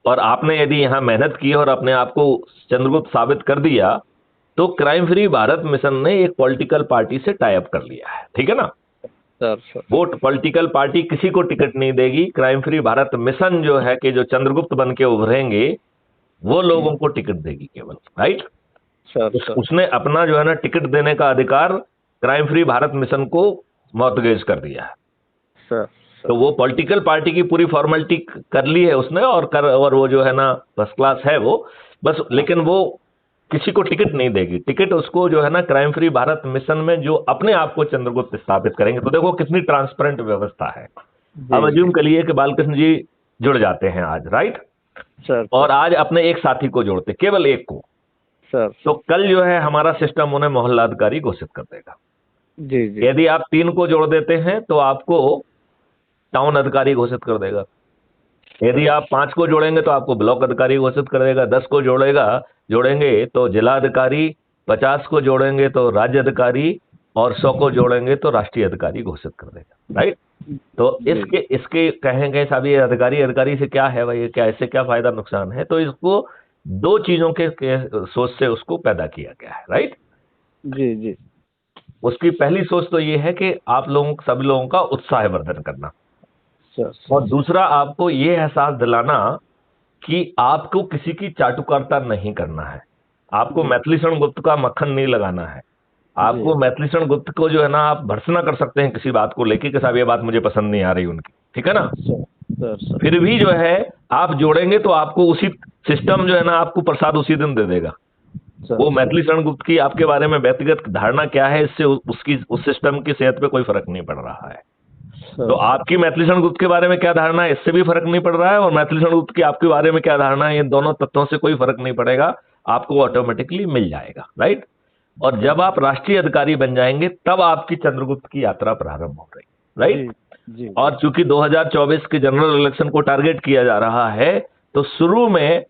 और आपने यदि यहाँ मेहनत की और अपने आप को चंद्रगुप्त साबित कर दिया, तो क्राइम फ्री भारत मिशन ने एक पॉलिटिकल पार्टी से टाई अप कर लिया है, ठीक है ना सर। वो पॉलिटिकल पार्टी किसी को टिकट नहीं देगी। क्राइम फ्री भारत मिशन जो है कि जो चंद्रगुप्त बन के उभरेंगे वो लोगों को टिकट देगी केवल, राइट सर। उसने अपना जो है ना टिकट देने का अधिकार क्राइम फ्री भारत मिशन को मौतगेज कर दिया है सर। तो वो पॉलिटिकल पार्टी की पूरी फॉर्मेलिटी कर ली है उसने और वो जो है ना फर्स्ट क्लास है वो, बस, लेकिन वो किसी को टिकट नहीं देगी। टिकट उसको जो है ना क्राइम फ्री भारत मिशन में जो अपने आप को चंद्रगुप्त स्थापित करेंगे। तो देखो कितनी ट्रांसपेरेंट व्यवस्था है। अब जी अज्यूम करिए कि बालकृष्ण जी जुड़ जाते हैं आज, राइट, सर। और आज अपने एक साथी को जोड़ते, केवल एक को, सर तो कल जो है हमारा सिस्टम उन्हें मोहल्ला अधिकारी घोषित कर देगा। जी जी यदि आप 3 को जोड़ देते हैं तो आपको टाउन अधिकारी घोषित कर देगा। यदि आप 5 को जोड़ेंगे तो आपको ब्लॉक अधिकारी घोषित कर देगा। 10 को जोड़ेंगे तो जिला अधिकारी, 50 को जोड़ेंगे तो राज्य अधिकारी, और 100 को जोड़ेंगे तो राष्ट्रीय अधिकारी घोषित कर देगा, राइट। तो इसके इसके कहेंगे साहब ये अधिकारी से क्या है भाई, क्या इससे क्या फायदा नुकसान है? तो इसको 2 चीजों के सोच से उसको पैदा किया गया है, राइट। जी जी उसकी पहली सोच तो ये है कि आप लोगों, सब लोगों का उत्साहवर्धन करना, सर। और दूसरा आपको ये एहसास दिलाना कि आपको किसी की चाटुकारिता नहीं करना है। आपको मैथिलीशरण गुप्त का मक्खन नहीं लगाना है। आपको मैथिलीशरण गुप्त को जो है ना आप भर्त्सना कर सकते हैं किसी बात को लेके कि साहब ये बात मुझे पसंद नहीं आ रही उनकी, ठीक है ना। सर फिर भी जो है आप जोड़ेंगे तो आपको उसी सिस्टम जो है ना आपको प्रसाद उसी दिन दे देगा। वो मैथिलीशरण गुप्त की आपके बारे में व्यक्तिगत धारणा क्या है, इससे उसकी उस सिस्टम की सेहत पे कोई फर्क नहीं पड़ रहा है। तो आपकी मैथिलीशरण गुप्त के बारे में क्या धारणा है, इससे भी फर्क नहीं पड़ रहा है, और मैथिलीशरण गुप्त की आपके बारे में क्या धारणा है, इन दोनों तत्वों से कोई फर्क नहीं पड़ेगा, आपको ऑटोमेटिकली मिल जाएगा, राइट। और जब आप राष्ट्रीय अधिकारी बन जाएंगे तब आपकी चंद्रगुप्त की यात्रा प्रारंभ हो रही, राइट। और चूंकि 2024 के जनरल इलेक्शन को टारगेट किया जा रहा है, तो शुरू में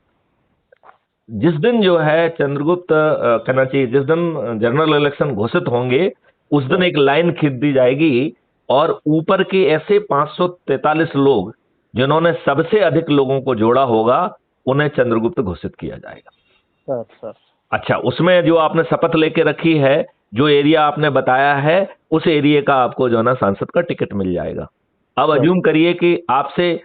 जिस दिन जो है चंद्रगुप्त कहना चाहिए, जिस दिन जनरल इलेक्शन घोषित होंगे उस दिन एक लाइन खींच दी जाएगी, और ऊपर के ऐसे 543 लोग जिन्होंने सबसे अधिक लोगों को जोड़ा होगा उन्हें चंद्रगुप्त घोषित किया जाएगा। सर अच्छा, उसमें जो आपने शपथ लेके रखी है, जो एरिया आपने बताया है, उस एरिया का आपको जो है ना सांसद का टिकट मिल जाएगा। अब अज्यूम करिए कि आपसे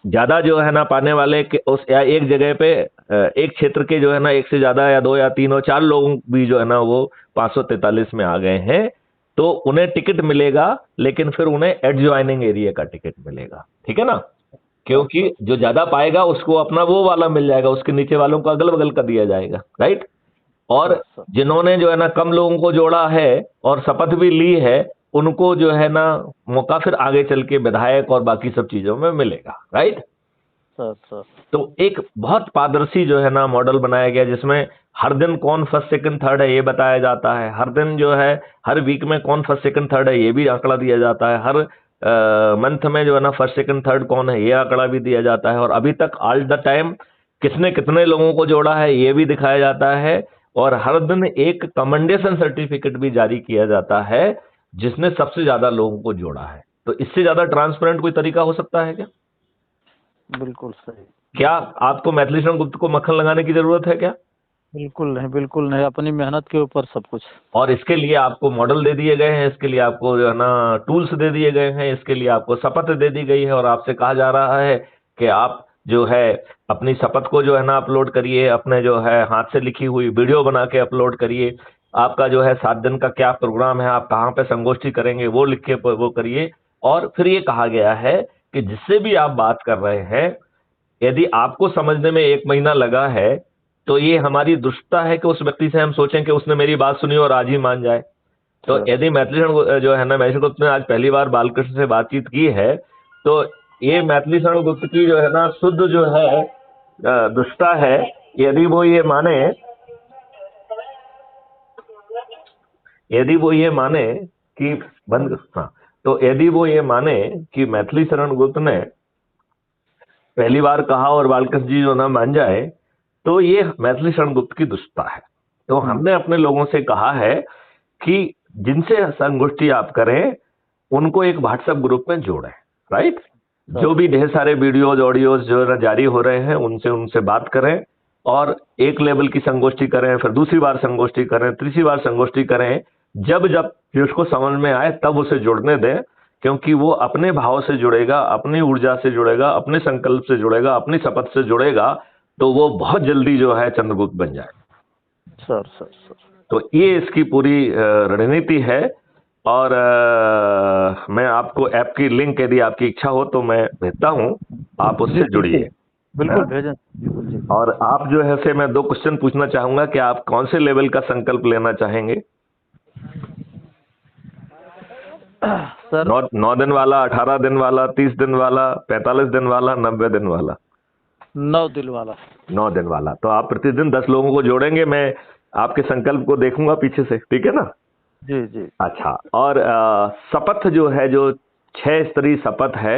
ज्यादा जो है ना पाने वाले के उस या एक जगह पे एक क्षेत्र के जो है ना एक से ज्यादा या 2 या 3 और 4 लोग भी जो है ना वो 543 में आ गए हैं, तो उन्हें टिकट मिलेगा, लेकिन फिर उन्हें एडजॉइनिंग एरिया का टिकट मिलेगा, ठीक है ना। क्योंकि जो ज्यादा पाएगा उसको अपना वो वाला मिल जाएगा, उसके नीचे वालों को अगल बगल का दिया जाएगा, राइट। और जिन्होंने जो है ना कम लोगों को जोड़ा है और शपथ भी ली है, उनको जो है ना मौका फिर आगे चल के विधायक और बाकी सब चीजों में मिलेगा, राइट। सर तो एक बहुत पारदर्शी जो है ना मॉडल बनाया गया, जिसमें हर दिन कौन फर्स्ट सेकंड थर्ड है ये बताया जाता है, हर दिन जो है हर वीक में कौन फर्स्ट सेकंड थर्ड है ये भी आंकड़ा दिया जाता है, हर मंथ में जो है ना फर्स्ट सेकंड थर्ड कौन है ये आंकड़ा भी दिया जाता है, और अभी तक ऑल द टाइम किसने कितने लोगों को जोड़ा है ये भी दिखाया जाता है, और हर दिन एक कमेंडेशन सर्टिफिकेट भी जारी किया जाता है जिसने सबसे ज्यादा लोगों को जोड़ा है। तो इससे ज्यादा ट्रांसपेरेंट कोई तरीका हो सकता है क्या? बिल्कुल सही। क्या आपको मैथिलीशरण गुप्त को मक्खन लगाने की जरूरत है क्या? बिल्कुल नहीं, बिल्कुल नहीं, अपनी मेहनत के ऊपर सब कुछ। और इसके लिए आपको मॉडल दे दिए गए हैं, इसके लिए आपको जो है ना टूल्स दे दिए गए हैं, इसके लिए आपको शपथ दे दी गई है, और आपसे कहा जा रहा है कि आप जो है अपनी शपथ को जो है ना अपलोड करिए, अपने जो है हाथ से लिखी हुई वीडियो बना के अपलोड करिए, आपका जो है 7 दिन का क्या प्रोग्राम है, आप कहाँ पे संगोष्ठी करेंगे वो लिख के वो करिए। और फिर ये कहा गया है कि जिससे भी आप बात कर रहे हैं, यदि आपको समझने में 1 महीना लगा है तो ये हमारी दुष्टता है कि उस व्यक्ति से हम सोचें कि उसने मेरी बात सुनी और आज ही मान जाए। तो यदि मैथिलीशरण जो है ना मैथिली गुप्त ने आज पहली बार बालकृष्ण से बातचीत की है, तो ये मैथिलीशरण गुप्त की जो है ना शुद्ध जो है दुष्टता है। यदि वो ये माने कि बंद, हाँ, तो यदि वो ये माने कि मैथिलीशरण गुप्त ने पहली बार कहा और बालकृष्ण जी जो ना मान जाए, तो ये मैथिलीशरण गुप्त की दुष्टता है। तो हमने अपने लोगों से कहा है कि जिनसे संगोष्ठी आप करें उनको एक व्हाट्सएप ग्रुप में जोड़ें, राइट। जो भी ढेर सारे वीडियोज ऑडियोज जो जारी हो रहे हैं उनसे बात करें, और एक लेवल की संगोष्ठी करें, फिर दूसरी बार संगोष्ठी करें, तीसरी बार संगोष्ठी करें। जब उसको समझ में आए तब उसे जुड़ने दें, क्योंकि वो अपने भाव से जुड़ेगा, अपनी ऊर्जा से जुड़ेगा, अपने संकल्प से जुड़ेगा, अपनी शपथ से जुड़ेगा, तो वो बहुत जल्दी जो है चंद्रगुप्त बन जाए। सर तो ये इसकी पूरी रणनीति है। और मैं आपको ऐप की लिंक यदि आपकी इच्छा हो तो मैं भेजता हूं, आप उससे जुड़िए। बिल्कुल हाँ? भेजें बिल्कुल जी। और आप जो है से मैं 2 क्वेश्चन पूछना चाहूंगा कि आप कौन से लेवल का संकल्प लेना चाहेंगे? सर 9 दिन वाला, 18 दिन वाला, 30 दिन वाला, 45 दिन वाला, 90 दिन वाला? 9 दिल वाला। 9 दिन वाला। तो आप प्रतिदिन 10 लोगों को जोड़ेंगे, मैं आपके संकल्प को देखूंगा पीछे से, ठीक है ना? जी जी। अच्छा, और शपथ जो है, जो 6 स्तरीय शपथ है,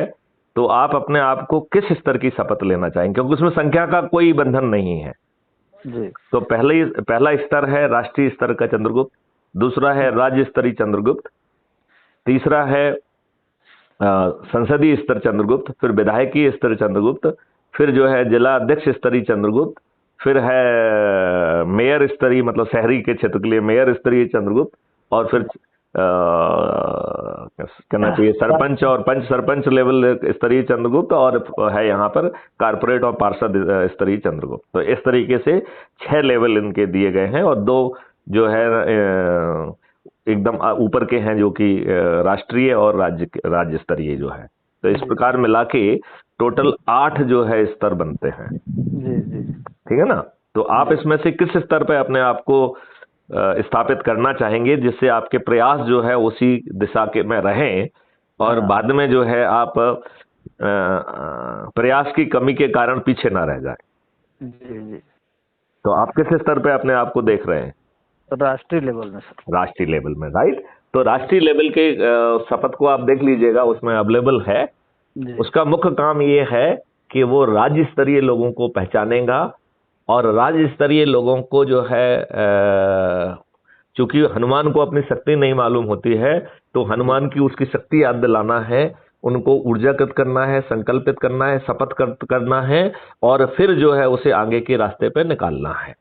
तो आप अपने आप को किस स्तर की शपथ लेना चाहेंगे, क्योंकि उसमें संख्या का कोई बंधन नहीं है। जी तो पहला स्तर है राष्ट्रीय स्तर का चंद्रगुप्त, दूसरा है राज्य स्तरीय चंद्रगुप्त, तीसरा है संसदीय स्तर चंद्रगुप्त, फिर विधायकीय स्तर चंद्रगुप्त, फिर जो है जिला अध्यक्ष स्तरीय चंद्रगुप्त, फिर है मेयर स्तरीय, मतलब शहरी के क्षेत्र के लिए मेयर स्तरीय चंद्रगुप्त, और फिर कहना चाहिए सरपंच और पंच सरपंच लेवल स्तरीय चंद्रगुप्त, और है यहाँ पर कारपोरेट और पार्षद स्तरीय चंद्रगुप्त। तो इस तरीके से 6 लेवल इनके दिए गए हैं, और 2 जो है एकदम ऊपर के हैं, जो कि राष्ट्रीय और राज्य स्तरीय जो है। तो इस प्रकार मिला के टोटल 8 जो है स्तर बनते हैं, जी जी। ठीक है ना? तो आप इसमें से किस स्तर पे अपने आप को स्थापित करना चाहेंगे, जिससे आपके प्रयास जो है उसी दिशा के में रहें, और बाद में जो है आप प्रयास की कमी के कारण पीछे ना रह जाए? जी जी। तो आप किस स्तर पे अपने आप को देख रहे हैं? राष्ट्रीय लेवल में सर। राष्ट्रीय लेवल में, राइट? तो राष्ट्रीय लेवल के शपथ को आप देख लीजिएगा, उसमें अवेलेबल है। जी उसका मुख्य काम ये है कि वो राज्य स्तरीय लोगों को पहचानेगा, और राज्य स्तरीय लोगों को जो है चूंकि हनुमान को अपनी शक्ति नहीं मालूम होती है, तो हनुमान की उसकी शक्ति याद दिलाना है, उनको ऊर्जाकृत करना है, संकल्पित करना है, शपथ करना है, और फिर जो है उसे आगे के रास्ते पे निकालना है।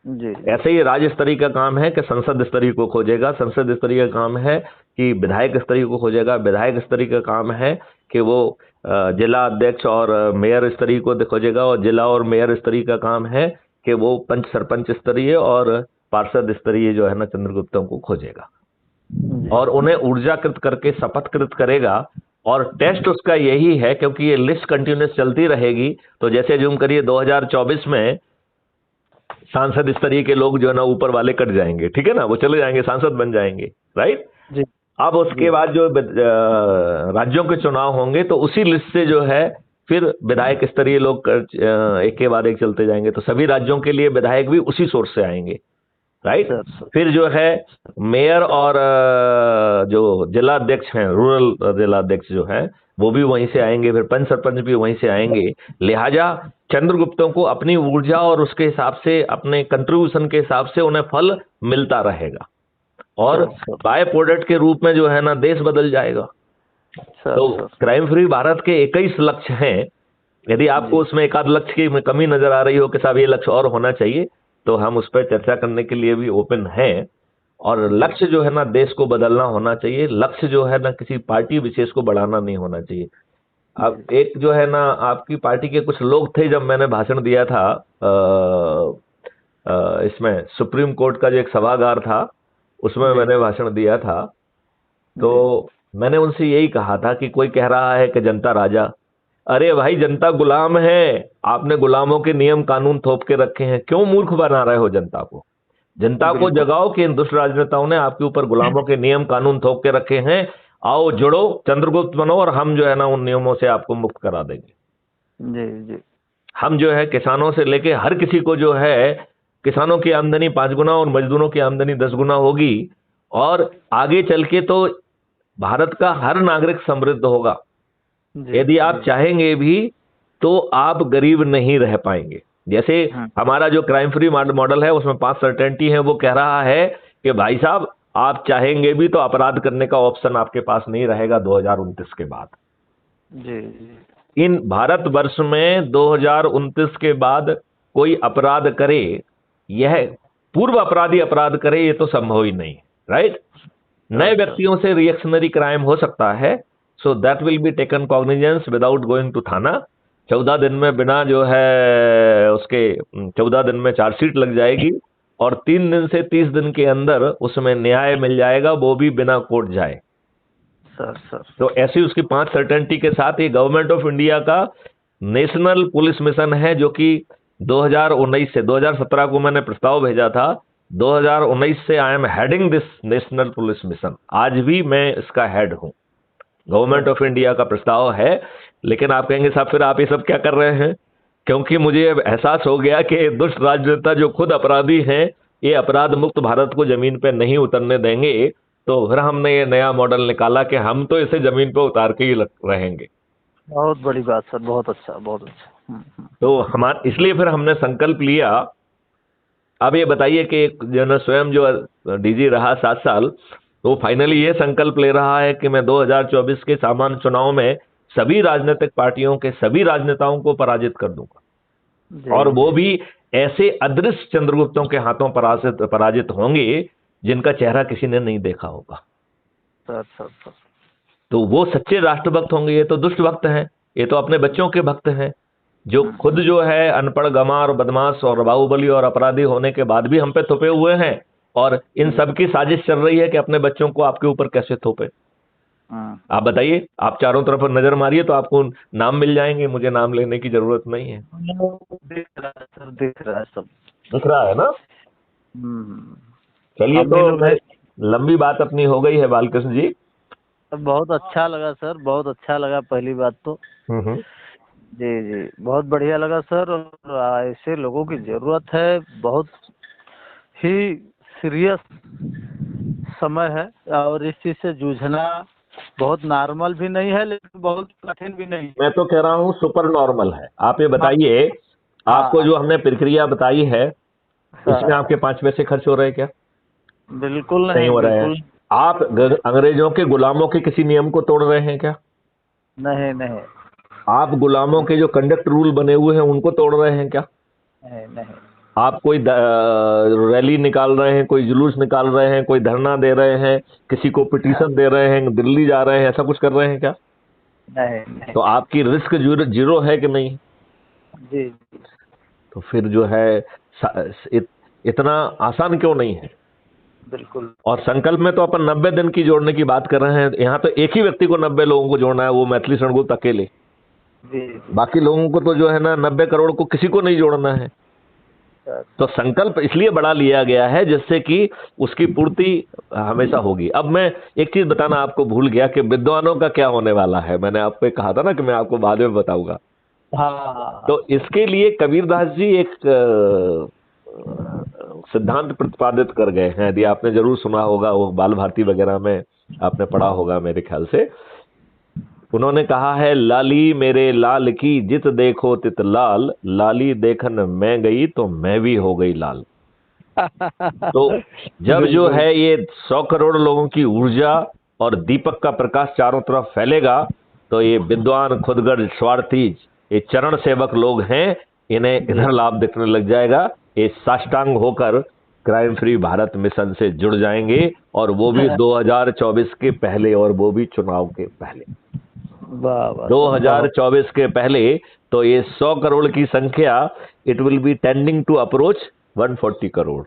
जी। ऐसे ही राज्य स्तरीय का काम है कि संसद स्तरीय को खोजेगा, संसद स्तरीय का काम है कि विधायक स्तरीय को खोजेगा, विधायक स्तरीय का काम है कि वो जिला अध्यक्ष और मेयर स्तरीय को खोजेगा, और जिला और मेयर स्तरीय का काम है कि वो पंच सरपंच स्तरीय और पार्षद स्तरीय जो है ना चंद्रगुप्तों को खोजेगा, और उन्हें ऊर्जाकृत करके शपथकृत करेगा। और टेस्ट उसका यही है, क्योंकि ये लिस्ट कंटिन्यूस चलती रहेगी, तो जैसे जूम करिए 2024 में सांसद स्तरीय के लोग जो है ना ऊपर वाले कट जाएंगे, ठीक है ना, वो चले जाएंगे, सांसद बन जाएंगे, राइट? जी। अब उसके बाद जो राज्यों के चुनाव होंगे, तो उसी लिस्ट से जो है फिर विधायक स्तरीय लोग एक के बाद एक चलते जाएंगे, तो सभी राज्यों के लिए विधायक भी उसी सोर्स से आएंगे, राइट? फिर जो है मेयर और जो जिला अध्यक्ष हैं, रूरल जिला अध्यक्ष जो है, वो भी वहीं से आएंगे, फिर पंच सरपंच भी वहीं से आएंगे। लिहाजा चंद्रगुप्तों को अपनी ऊर्जा और उसके हिसाब से, अपने कंट्रीब्यूशन के हिसाब से उन्हें फल मिलता रहेगा, और बाय प्रोडक्ट के रूप में जो है ना देश बदल जाएगा। तो क्राइम फ्री भारत के 21 लक्ष्य हैं। यदि आपको उसमें एक आध लक्ष्य की कमी नजर आ रही हो कि साहब ये लक्ष्य और होना चाहिए, तो हम उस पर चर्चा करने के लिए भी ओपन हैं। और लक्ष्य जो है ना देश को बदलना होना चाहिए, लक्ष्य जो है ना किसी पार्टी विशेष को बढ़ाना नहीं होना चाहिए। अब एक जो है ना आपकी पार्टी के कुछ लोग थे, जब मैंने भाषण दिया था इसमें सुप्रीम कोर्ट का जो एक सभागार था, उसमें मैंने भाषण दिया था, तो मैंने उनसे यही कहा था कि कोई कह रहा है कि जनता राजा, अरे भाई जनता गुलाम है, आपने गुलामों के नियम कानून थोप के रखे हैं, क्यों मूर्ख बना रहे हो जनता को? जनता को जगाओ कि इन दुष्ट राजनेताओं ने आपके ऊपर गुलामों के नियम कानून थोप के रखे हैं, आओ जुड़ो, चंद्रगुप्त बनो, और हम जो है ना उन नियमों से आपको मुक्त करा देंगे। जी जी। हम जो है किसानों से लेके हर किसी को जो है, किसानों की आमदनी 5 गुना और मजदूरों की आमदनी 10 गुना होगी, और आगे चल के तो भारत का हर नागरिक समृद्ध होगा। यदि आप चाहेंगे भी तो आप गरीब नहीं रह पाएंगे। जैसे हमारा जो क्राइम फ्री मॉडल है, उसमें 5 सर्टेनिटी है, वो कह रहा है कि भाई साहब आप चाहेंगे भी तो अपराध करने का ऑप्शन आपके पास नहीं रहेगा 2029 के बाद। जी जी। इन भारतवर्ष में 2029 के बाद कोई अपराध करे, यह पूर्व अपराधी अपराध करे, ये तो संभव ही नहीं, राइट? नए व्यक्तियों से रिएक्शनरी क्राइम हो सकता है, so that will be taken cognizance without going to थाना। 14 दिन में बिना जो है उसके 14 दिन में चार्जशीट लग जाएगी, और 3 दिन से 30 दिन के अंदर उसमें न्याय मिल जाएगा, वो भी बिना कोर्ट जाए। सर तो ऐसी उसकी 5 सर्टेनिटी के साथ ये गवर्नमेंट ऑफ इंडिया का नेशनल पुलिस मिशन है, जो कि 2019 से 2017 को मैंने प्रस्ताव भेजा था, 2019 से I am heading this national police mission. आज भी मैं इसका हेड हूं। गवर्नमेंट ऑफ इंडिया का प्रस्ताव है। लेकिन आप कहेंगे साहब फिर आप ये सब क्या कर रहे हैं? क्योंकि मुझे अब एहसास हो गया कि दुष्ट राजनेता जो खुद अपराधी हैं, ये अपराध मुक्त भारत को जमीन पे नहीं उतरने देंगे। तो फिर हमने ये नया मॉडल निकाला कि हम तो इसे जमीन पे उतार के ही रहेंगे। बहुत बड़ी बात सर, बहुत अच्छा, बहुत अच्छा। तो हमारे इसलिए फिर हमने संकल्प लिया। अब ये बताइए कि एक जो न स्वयं जो डीजी रहा 7 साल, तो फाइनली ये संकल्प ले रहा है कि मैं 2024 के सामान्य चुनाव में सभी राजनीतिक पार्टियों के सभी राजनेताओं को पराजित कर दूंगा, और वो भी ऐसे अदृश्य चंद्रगुप्तों के हाथों पराजित होंगे जिनका चेहरा किसी ने नहीं देखा होगा। सर तो वो सच्चे राष्ट्रभक्त होंगे। ये तो दुष्ट भक्त हैं, ये तो अपने बच्चों के भक्त हैं, जो खुद जो है अनपढ़, गंवार, बदमाश और बाहुबली और अपराधी होने के बाद भी हम पे थोपे हुए हैं, और इन सब की साजिश चल रही है कि अपने बच्चों को आपके ऊपर कैसे थोपे। आप बताइए, आप चारों तरफ नजर मारिए तो आपको नाम मिल जाएंगे, मुझे नाम लेने की जरूरत नहीं है। दिख रहा है सर, दिख रहा है, सब दिख रहा है ना? चलिए, तो लंबी बात अपनी हो गई है बालकृष्ण जी। बहुत अच्छा लगा सर, बहुत अच्छा लगा। पहली बात तो जी जी बहुत बढ़िया लगा सर, और ऐसे लोगों की जरूरत है। बहुत ही सीरियस समय है, और इस चीज से जूझना बहुत नॉर्मल भी नहीं है, लेकिन बहुत कठिन भी नहीं। मैं तो कह रहा हूँ सुपर नॉर्मल है। आप ये बताइए, आपको जो हमने प्रक्रिया बताई है, इसमें आपके 5 पैसे खर्च हो रहे हैं क्या? बिल्कुल नहीं हो रहे हैं। आप अंग्रेजों के गुलामों के किसी नियम को तोड़ रहे हैं क्या? नहीं नहीं। आप गुलामों के जो कंडक्ट रूल बने हुए हैं उनको तोड़ रहे हैं क्या? नहीं। आप कोई रैली निकाल रहे हैं, कोई जुलूस निकाल रहे हैं, कोई धरना दे रहे हैं, किसी को पिटीशन दे रहे हैं, दिल्ली जा रहे हैं, ऐसा कुछ कर रहे हैं क्या? नहीं। तो आपकी रिस्क जीरो है कि नहीं? जी। तो फिर जो है इतना आसान क्यों नहीं है? बिल्कुल। और संकल्प में तो अपन 90 दिन की जोड़ने की बात कर रहे हैं। यहाँ तो एक ही व्यक्ति को 90 लोगों को जोड़ना है, वो मैथिली शरणगुप्त अकेले। बाकी लोगों को तो जो है ना 90 करोड़ को किसी को नहीं जोड़ना है। तो संकल्प इसलिए बड़ा लिया गया है जिससे कि उसकी पूर्ति हमेशा होगी। अब मैं एक चीज बताना आपको भूल गया कि विद्वानों का क्या होने वाला है। मैंने आपको कहा था ना कि मैं आपको बाद में बताऊंगा। तो इसके लिए कबीरदास जी एक सिद्धांत प्रतिपादित कर गए हैं। यदि आपने जरूर सुना होगा, वो बाल भारती वगैरह में आपने पढ़ा होगा मेरे ख्याल से। उन्होंने कहा है, लाली मेरे लाल की जित देखो तित लाल, लाली देखन मैं गई तो मैं भी हो गई लाल। तो जब जो है ये 100 करोड़ लोगों की ऊर्जा और दीपक का प्रकाश चारों तरफ फैलेगा, तो ये विद्वान, खुदगर्ज, स्वार्थी, ये चरण सेवक लोग हैं, इन्हें इधर लाभ दिखने लग जाएगा। ये साष्टांग होकर क्राइम फ्री भारत मिशन से जुड़ जाएंगे, और वो भी 2024 के पहले, और वो भी चुनाव के पहले। 2024 के पहले तो ये 100 करोड़ की संख्या, it will be tending to approach 140 crore.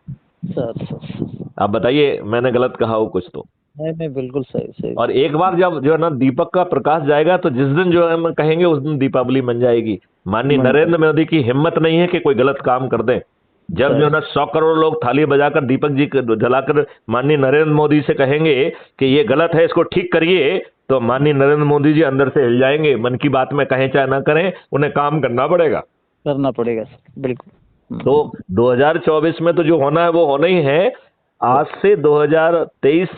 आप बताइए, मैंने गलत कहा हो कुछ तो? नहीं, बिल्कुल सही। और एक बार जब जो है ना दीपक का प्रकाश जाएगा, तो जिस दिन जो है हम कहेंगे उस दिन दीपावली बन जाएगी। माननीय नरेंद्र मोदी की हिम्मत नहीं है कि कोई गलत काम कर दे। जब जो है ना 100 करोड़ लोग थाली बजाकर दीपक जी जलाकर माननीय नरेंद्र मोदी से कहेंगे कि ये गलत है, इसको ठीक करिए, तो माननीय नरेंद्र मोदी जी अंदर से हिल जाएंगे। मन की बात में कहें चाहे ना करें, उन्हें काम करना पड़ेगा। बिल्कुल। तो 2024 में तो जो होना है वो होना ही है। आज से 2023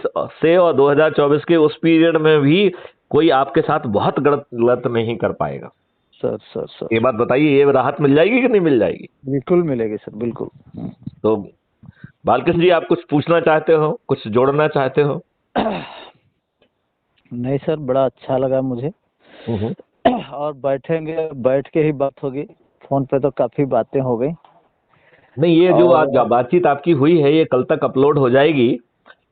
से और 2024 के उस पीरियड में भी कोई आपके साथ बहुत गलत नहीं कर पाएगा। सर ये बात बताइए, ये राहत मिल जाएगी कि नहीं मिल जाएगी? बिल्कुल मिलेगी सर, बिल्कुल। तो बालकृष्ण जी, आप कुछ पूछना चाहते हो, कुछ जोड़ना चाहते हो? नहीं सर, बड़ा अच्छा लगा मुझे। और बैठ के ही बात होगी। फोन पे तो काफी बातें हो गई। नहीं, ये जो आज बातचीत आपकी हुई है, ये कल तक अपलोड हो जाएगी,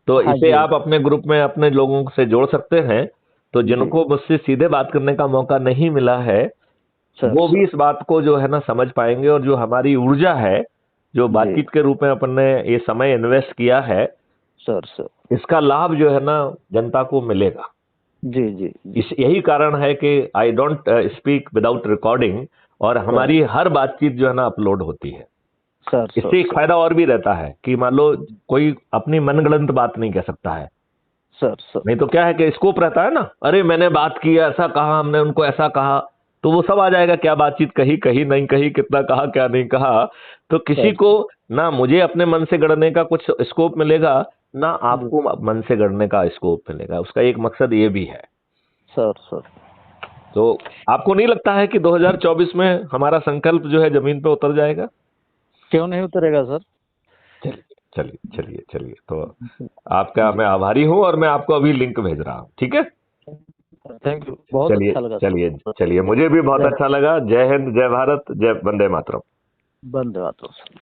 तो इसे आप अपने ग्रुप में अपने लोगों से जोड़ सकते हैं। तो जिनको मुझसे सीधे बात करने का मौका नहीं मिला है, वो भी इस बात को जो है ना समझ पाएंगे, और जो हमारी ऊर्जा है, जो बातचीत के रूप में अपन ने ये समय इन्वेस्ट किया है, सर इसका लाभ जो है ना जनता को मिलेगा। जी जी जी इस यही कारण है कि I don't speak without recording, और हमारी हर बातचीत जो है ना अपलोड होती है। सर सर इससे एक सर फायदा और भी रहता है कि मान लो कोई अपनी मनगढ़ंत बात नहीं कह सकता है। सर सर नहीं तो क्या है कि स्कोप रहता है ना, अरे मैंने बात की, ऐसा कहा, हमने उनको ऐसा कहा, तो वो सब आ जाएगा, क्या बातचीत कही, कही नहीं कही, कितना कहा क्या नहीं कहा। तो किसी सर को ना मुझे अपने मन से गढ़ने का कुछ स्कोप मिलेगा, ना जी आपको मन से गढ़ने का स्कोप मिलेगा। उसका एक मकसद ये भी है। Sir sir. तो आपको नहीं लगता है कि 2024 में हमारा संकल्प जो है जमीन पे उतर जाएगा? क्यों नहीं उतरेगा सर? चलिए चलिए चलिए चलिए, तो आपका मैं आभारी हूं, और मैं आपको अभी लिंक भेज रहा हूं, ठीक है? थैंक यू, बहुत चलिए अच्छा लगा चलिए सर। चलिए, मुझे भी बहुत जय अच्छा लगा। जय हिंद, जय भारत, जय वंदे मातरम। वंदे मातरम।